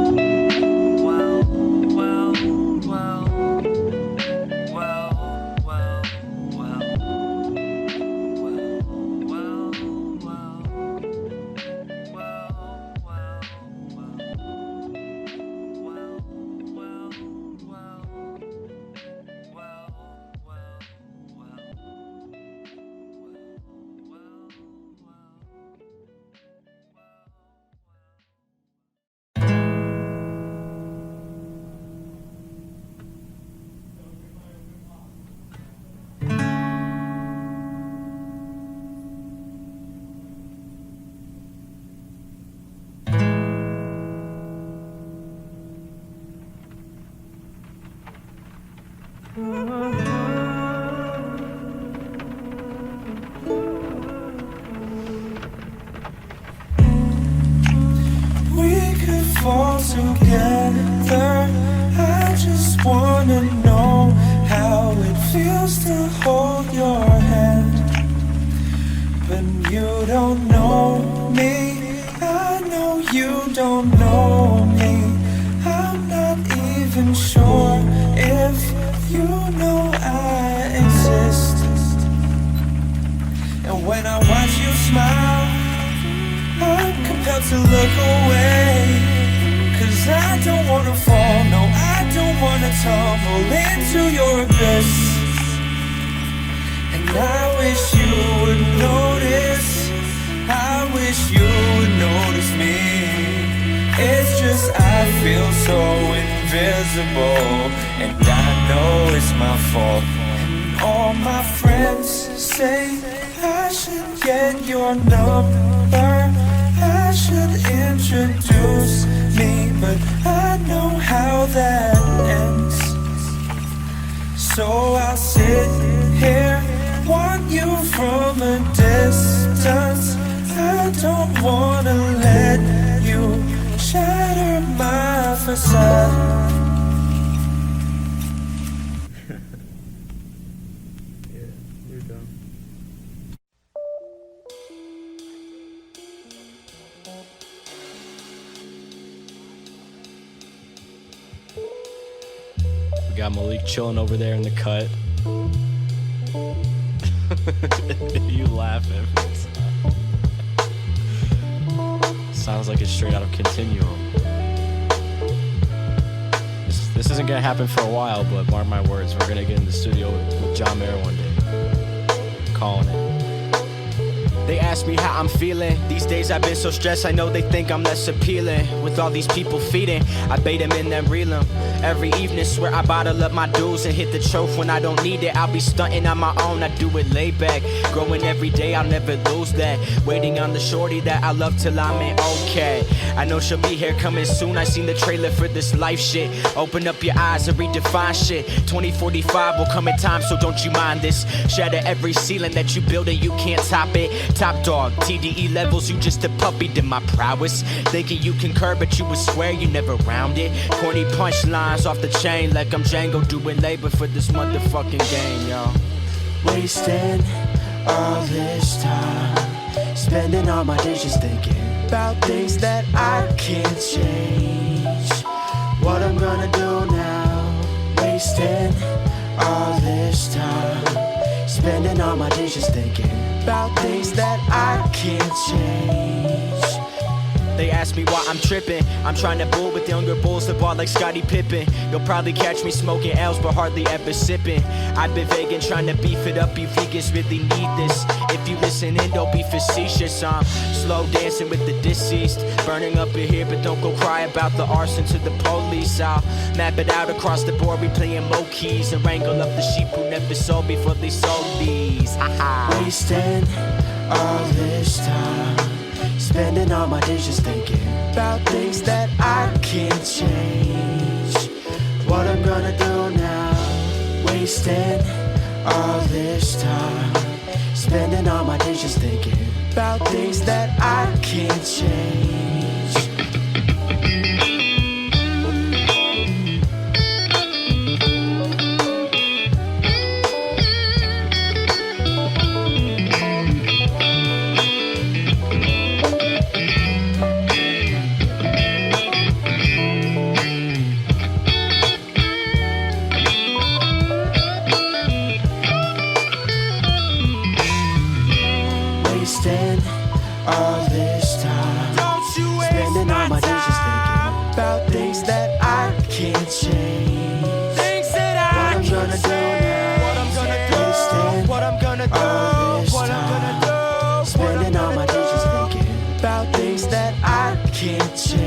fall together. I just wanna know how it feels to hold your hand. But you don't know me, I know you don't know me. I'm not even sure if you know I exist. And when I watch you smile, I'm compelled to look away. 'Cause I don't wanna fall, no, I don't wanna tumble into your abyss. And I wish you would notice, I wish you would notice me. It's just I feel so invisible. invisible, and I know it's my fault. All my friends say I should get your number, I should introduce me, but I know how that ends. So I'll sit here, want you from a distance. I don't wanna let you shatter my facade. We got Malik chilling over there in the cut. You laughing. Sounds like it's straight out of Continuum. This isn't gonna happen for a while, but mark my words, we're gonna get in the studio with John Mayer one day. Calling it. They ask me how I'm feeling. These days I've been so stressed, I know they think I'm less appealing. With all these people feeding, I bait them and then reel them. Every evening, swear I bottle up my dues and hit the trophy when I don't need it. I'll be stunting on my own, I do it laid back. Growing every day, I'll never lose that. Waiting on the shorty that I love till I'm in okay. I know she'll be here coming soon, I seen the trailer for this life shit. Open up your eyes and redefine shit. 2045 will come in time, so don't you mind this. Shatter every ceiling that you build and you can't top it. Top dog, TDE levels, you just a puppy to my prowess. Thinking you can curb, but you would swear you never round it. Corny punchlines off the chain like I'm Django doing labor for this motherfucking game, y'all. Wasting all this time, spending all my days just thinking about things that I can't change. What I'm gonna do now, wasting all this time, spending all my days just thinking about things that I can't change. They ask me why I'm tripping. I'm trying to bull with younger bulls that ball like Scottie Pippen. You'll probably catch me smoking L's but hardly ever sipping. I've been vegan trying to beef it up. You vegans really need this. If you listen in, don't be facetious. I'm slow dancing with the deceased, burning up in here, but don't go cry about the arson to the police. I'll map it out across the board. We playing low keys and wrangle up the sheep who never sold before they sold these. Wasting all this time, spending all my days just thinking about things that I can't change. What I'm gonna do now, wasting all this time, spending all my days just thinking about things that I can't change. All this time, spending all my days just thinking about things that I can't change. Things that I What I'm gonna do now, what I'm gonna do, what I'm gonna do, what I'm gonna do, spending all my days just thinking about things that I can't change.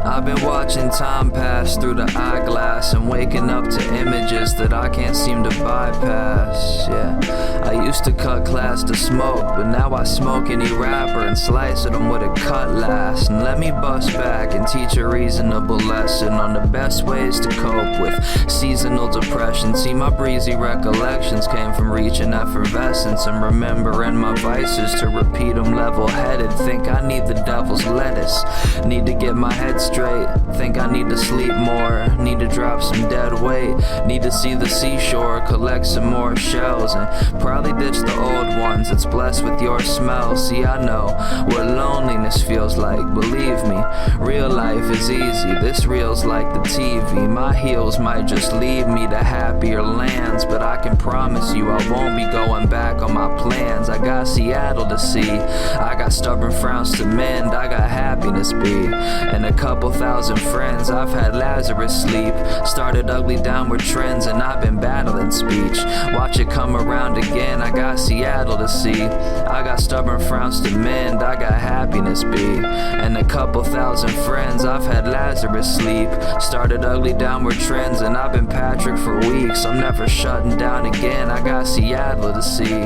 I've been watching time pass through the eyeglass and waking up to images that I can't seem to bypass. Yeah, I used to cut class to smoke, but now I smoke any rapper and slice at them with a cutlass. And let me bust back and teach a reasonable lesson on the best ways to cope with seasonal depression. See, my breezy recollections came from reaching effervescence and remembering my vices to repeat them level-headed. Think I need the devil's lettuce, need to get my head straight weight. Think I need to sleep more, need to drop some dead weight. Need to see the seashore, collect some more shells, and probably ditch the old ones. It's blessed with your smell. See, I know what loneliness feels like, believe me. Real life is easy, this reel's like the TV. My heels might just lead me to happier lands, but I can promise you I won't be going back on my plans. I got Seattle to see, I got stubborn frowns to mend, I got happiness be, and a couple thousand friends. I've had Lazarus sleep, started ugly downward trends, and I've been battling speech. Watch it come around again, I got Seattle to see, I got stubborn frowns to mend, I got happiness be, and a couple thousand friends. I've had Lazarus sleep, started ugly downward trends, and I've been Patrick for weeks. I'm never shutting down again, I got Seattle to see,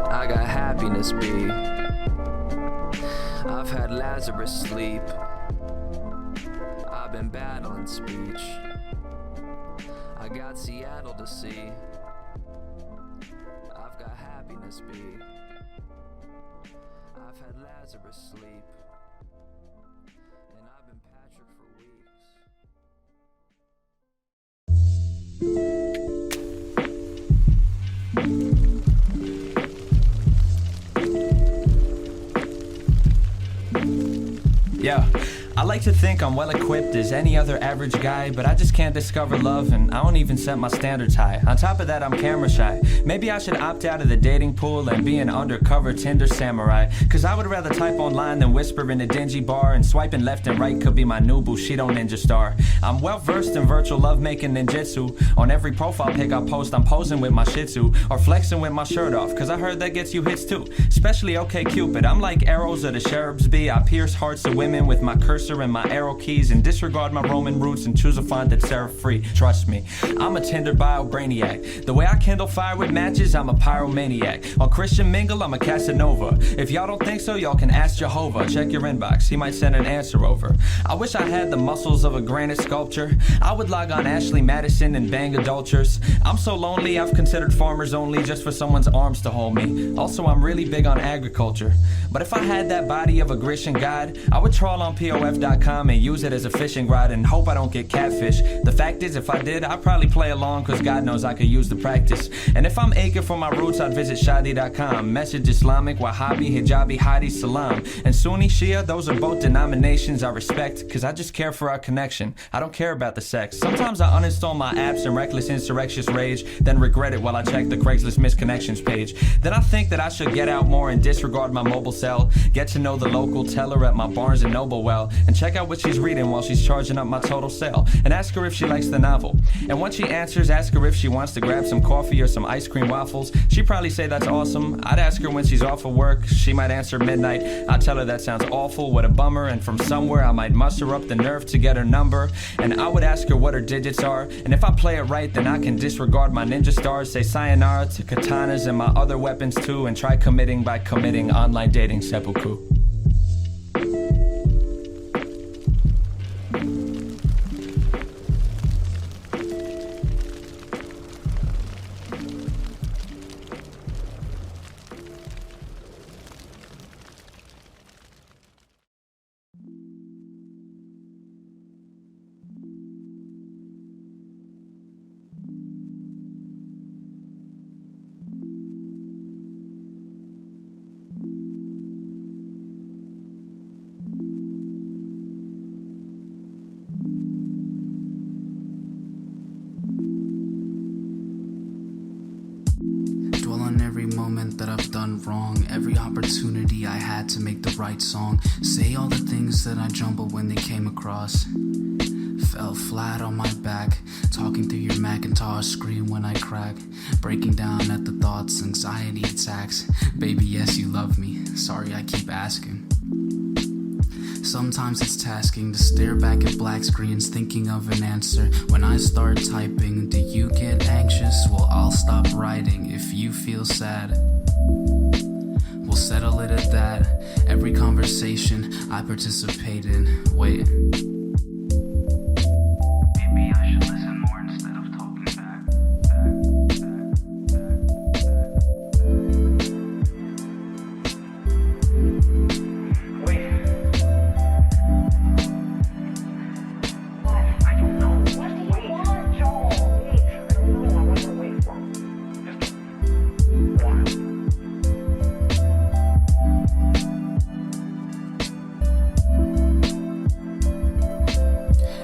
I got happiness be. I've had Lazarus sleep, I've been battling speech. I got Seattle to see, I've got happiness be. I've had Lazarus sleep, and I've been Patrick for weeks. Yeah, I like to think I'm well equipped as any other average guy, but I just can't discover love, and I don't even set my standards high. On top of that, I'm camera shy. Maybe I should opt out of the dating pool and be an undercover Tinder samurai, cause I would rather type online than whisper in a dingy bar, and swiping left and right could be my new Bushido ninja star. I'm well versed in virtual lovemaking ninjutsu. On every profile pic I post, I'm posing with my shih tzu, or flexing with my shirt off, cause I heard that gets you hits too. Especially OK Cupid, I'm like arrows of the cherubs be. I pierce hearts of women with my cursor and my arrow keys, and disregard my Roman roots and choose a font that's serif free. Trust me, I'm a Tinder bio brainiac. The way I kindle fire with matches, I'm a pyromaniac. On Christian Mingle, I'm a Casanova. If y'all don't think so, y'all can ask Jehovah. Check your inbox, he might send an answer over. I wish I had the muscles of a granite sculpture. I would log on Ashley Madison and bang adulterers. I'm so lonely, I've considered farmers only just for someone's arms to hold me. Also, I'm really big on agriculture. But if I had that body of a Grecian god, I would trawl on POF.com and use it as a fishing rod and hope I don't get catfish. The fact is, if I did, I'd probably play along, cause God knows I could use the practice. And if I'm aching for my roots, I'd visit Shadi.com. Message Islamic, Wahhabi, Hijabi, Hadi, Salam. And Sunni, Shia, those are both denominations I respect, cause I just care for our connection. I don't care about the sex. Sometimes I uninstall my apps in reckless insurrectious rage, then regret it while I check the Craigslist misconnections page. Then I think that I should get out more and disregard my mobile cell. Get to know the local teller at my Barnes & Noble well, and check out what she's reading while she's charging up my total sale, and ask her if she likes the novel. And once she answers, ask her if she wants to grab some coffee or some ice cream waffles. She'd probably say that's awesome. I'd ask her when she's off of work. She might answer midnight. I'd tell her that sounds awful, what a bummer, and from somewhere I might muster up the nerve to get her number. And I would ask her what her digits are, and if I play it right, then I can disregard my ninja stars, say sayonara to katanas and my other weapons too, and try committing by committing online dating seppuku. That I've done wrong, every opportunity I had to make the right song, say all the things that I jumbled when they came across. Fell flat on my back, talking through your Macintosh screen when I crack, breaking down at the thoughts, anxiety attacks. Baby, yes, you love me, sorry I keep asking. Sometimes it's tasking to stare back at black screens thinking of an answer. When I start typing, do you get anxious? Well, I'll stop writing if you feel sad. We'll settle it at that. Every conversation I participate in. Wait. Maybe I should listen more instead of talking back. Wait.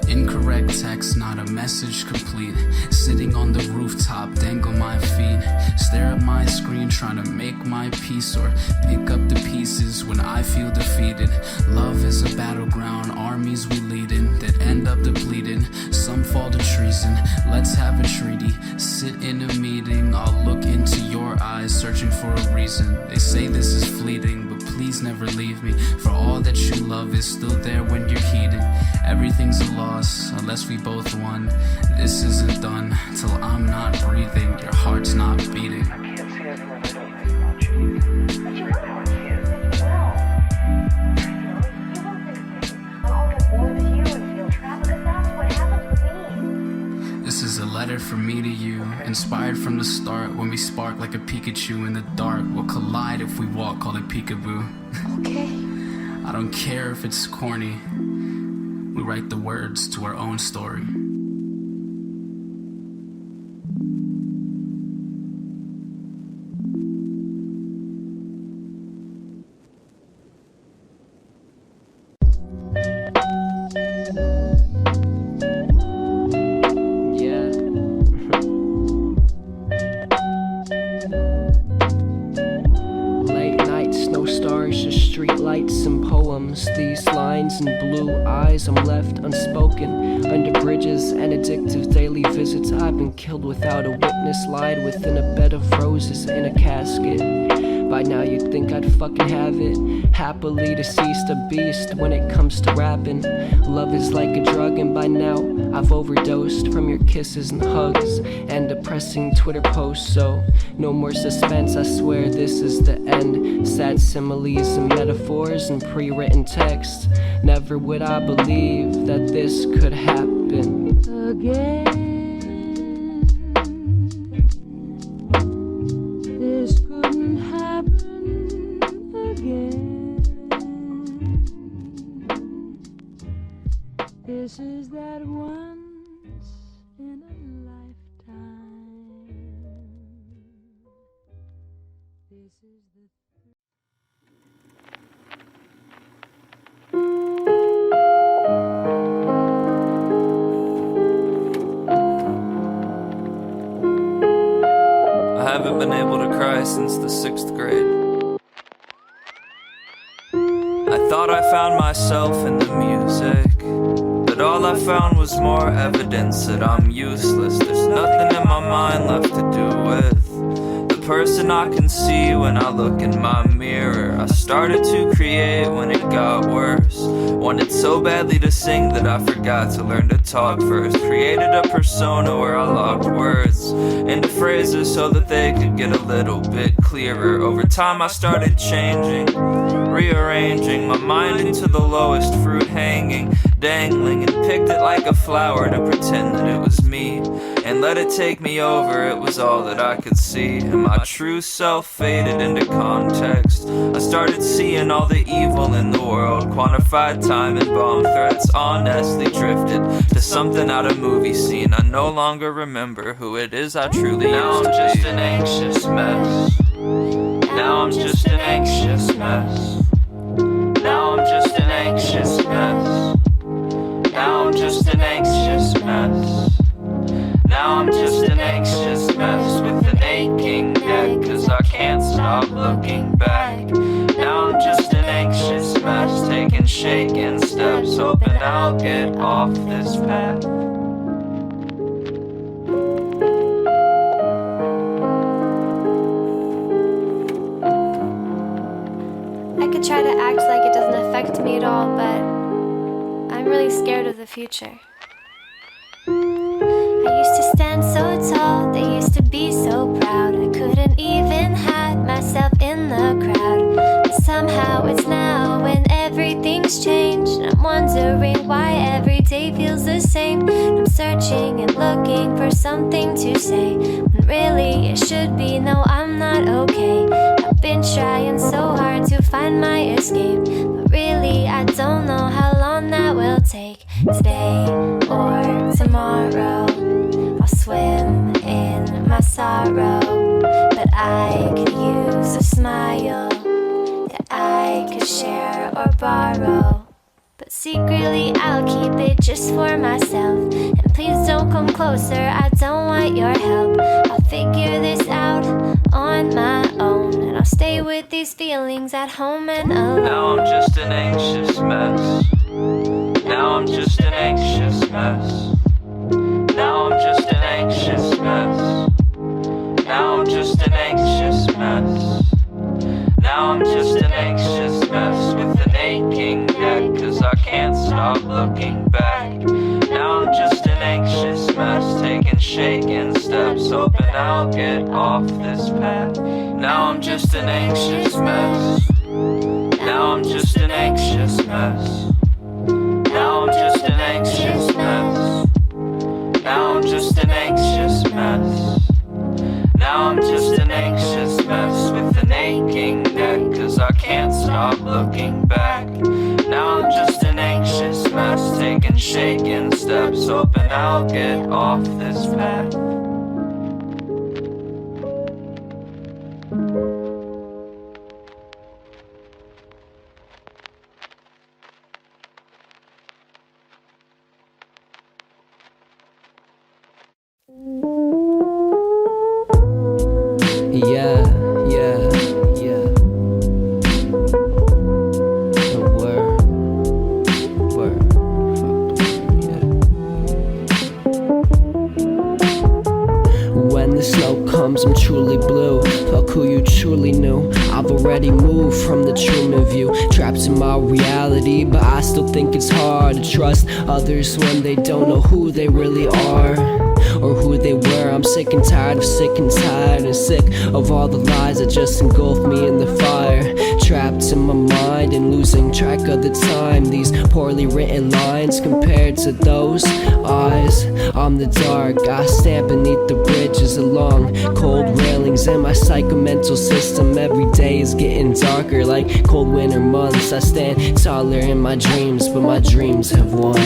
Incorrect text, not a message complete. Sitting on the rooftop, dangle my feet. Stare at my screen, trying to make my peace, or pick up the pieces when I feel defeated. Love is a battleground, armies we lead in that end up depleted. Some fall to treason. Let's have a treaty. Sit in a meeting. I'll look into your eyes, searching for a reason. They say this is fleeting, but please never leave me. For all that you love is still there when you're heated. Everything's a loss unless we both won. This isn't done till I'm not breathing. Your heart's not beating. This is a letter from me to you, inspired from the start. When we spark like a Pikachu in the dark, we'll collide if we walk, call it peekaboo. Okay. I don't care if it's corny. We write the words to our own story. These lines and blue eyes, I'm left unspoken. Under bridges and addictive daily visits, I've been killed without a witness. Lied within a bed of roses in a casket. By now you'd think I'd fucking have it. Happily deceased, a beast when it comes to rapping. Love is like a drug and by now I've overdosed from your kisses and hugs and depressing Twitter posts. So no more suspense, I swear this is the end. Sad similes and metaphors and pre-written text. Never would I believe that this could happen again. This couldn't happen again. This is that once in a lifetime. This is the I haven't been able to cry since the 6th grade. I thought I found myself in the music, but all I found was more evidence that I'm useless. There's nothing in my mind left to do with the person I can see when I look in my mirror. I started to create when it got worse. Wanted so badly to sing that I forgot to learn to talk first. Created a persona where I locked words into phrases so that they could get a little bit clearer. Over time I started changing, rearranging my mind into the lowest fruit hanging, dangling, and picked it like a flower to pretend that it was me and let it take me over. It was all that I could see, and my true self faded into context. I started seeing all the evil in the world, quantified time and bomb threats, honestly drifted to something out of movie scene. I no longer remember who it is I truly Now used I'm to just be. an anxious mess. Now I'm just an anxious mess. Now I'm just an anxious mess. Now I'm just an anxious mess. Now I'm just an anxious mess with an aching neck, 'cause I can't stop looking back. Now I'm just an anxious mess, taking shaking steps, hoping I'll get off this path. I could try to act like it doesn't affect me at all, but I'm really scared of the future. I used to stand so tall, they used to be so proud. I couldn't even hide myself in the crowd. But somehow it's now when everything's changed. I'm wondering why every day feels the same. I'm searching and looking for something to say, when really it should be no, I'm not okay. I've been trying so hard to find my escape, but really I don't know how long that will take. Today or tomorrow, I'll swim in my sorrow, but I could use a smile that I could share or borrow. But secretly I'll keep it just just for myself. And please don't come closer, I don't want your help. I'll figure this out on my own, and I'll stay with these feelings at home and alone. Now I'm just an anxious mess. Now I'm just an anxious mess. Now I'm just an anxious mess. Now I'm just an anxious mess. Now I'm just an anxious mess with an aching neck, 'cause I can't stop looking back. Now I'm just an anxious mess, taking shaking steps, hoping I'll get off this path. Now I'm just an anxious mess. Now I'm just an anxious mess. Now I'm just an anxious mess. Now I'm just an anxious mess. Now I'm just an anxious mess with an aching neck, 'cause I can't stop looking back. Now I'm just an anxious mess, taking shaking steps, hoping I'll get off this path. Yeah, yeah, yeah. The word, yeah. When the snow comes, I'm truly blue. Fuck who you truly knew. I've already moved from the Truman view, trapped in my reality, but I still think it's hard to trust others when they don't know who they really are or who they were. I'm sick and tired of sick and tired and sick of all the lies that just engulf me in the fire. Trapped in my mind and losing track of the time. These poorly written lines compared to those eyes. I'm the dark, I stand beneath the bridges along cold railings, and my psychomental system every day is getting darker. Like cold winter months, I stand taller in my dreams, but my dreams have won.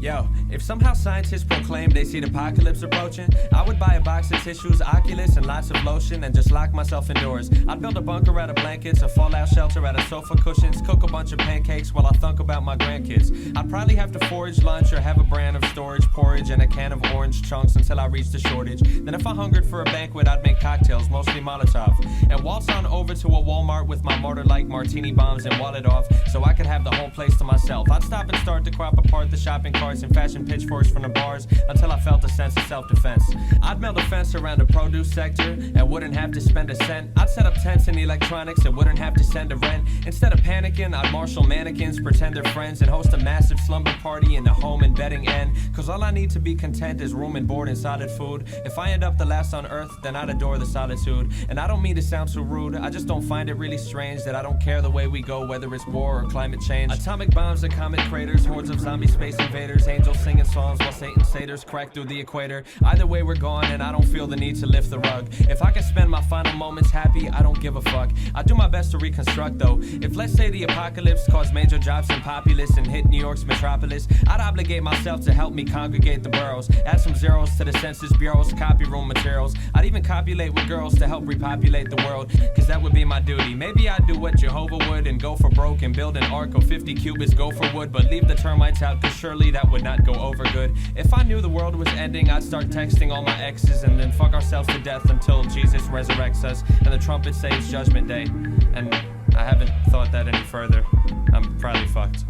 Yo, if somehow scientists proclaim they see the apocalypse approaching, I would buy a box of tissues, Oculus, and lots of lotion, and just lock myself indoors. I'd build a bunker out of blankets, a fallout shelter out of sofa cushions, cook a bunch of pancakes while I thunk about my grandkids. I'd probably have to forage lunch or have a brand of storage porridge and a can of orange chunks until I reached the shortage. Then if I hungered for a banquet, I'd make cocktails, mostly Molotov, and waltz on over to a Walmart with my martyr-like martini bombs and wallet off, so I could have the whole place to myself. I'd stop and start to crop apart the shopping carts and fashion pitchforks from the bars until I felt a sense of self-defense. I'd build a fence around the produce sector and wouldn't have to spend a cent. I'd set up tents in electronics and wouldn't have to send a rent. Instead of panicking, I'd marshal mannequins, pretend they're friends, and host a massive slumber party in the home and bedding end. Cause all I need to be content is room and board and solid food. If I end up the last on earth, then I'd adore the solitude. And I don't mean to sound too rude, I just don't find it really strange that I don't care the way we go, whether it's war or climate change. Atomic bombs and comet craters, hordes of zombie space invaders, angels singing songs while Satan's satyrs crack through the equator. Either way we're gone, and I don't feel the need to lift the rug. If I can spend my final moments happy, I don't give a fuck. I do my best to reconstruct though. If let's say the apocalypse caused major drops in populace and hit New York's metropolis, I'd obligate myself to help me congregate the boroughs. Add some zeros to the Census Bureau's copy room materials. I'd even copulate with girls to help repopulate the world, cause that would be my duty. Maybe I'd do what Jehovah would and go for broke and build an ark of 50 cubits, go for wood, but leave the termites out, cause surely that would not go over good. If I knew the world was ending, I'd start texting all my exes and then fuck ourselves to death until Jesus resurrects us and the trumpet says Judgment Day. And I haven't thought that any further. I'm probably fucked.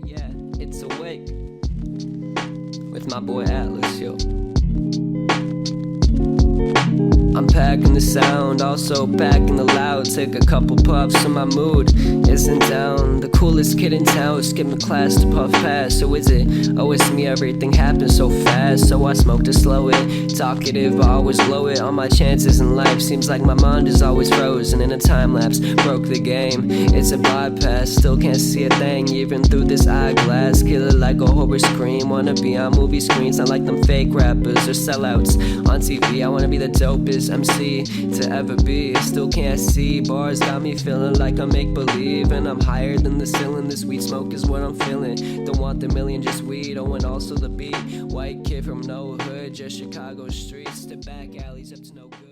Yeah, it's Awake with my boy Atlas, yo. I'm packing the sound, also packing the loud. Take a couple puffs so my mood isn't down. The coolest kid in town, skipping class to puff past. So is it? Oh, it's me, everything happens so fast. So I smoke to slow it, talkative but always blow it. All my chances in life, seems like my mind is always frozen in a time lapse. Broke the game, it's a bypass. Still can't see a thing, even through this eyeglass. Killer like a horror scream, wanna be on movie screens. Not like them fake rappers or sellouts on TV. I wanna be the dopest dopest MC to ever be. Still can't see, bars got me feeling like I make believe. And I'm higher than the ceiling, this weed smoke is what I'm feeling. Don't want the million, just weed, oh and also the beat. White kid from no hood, just Chicago streets to back alleys up to no good.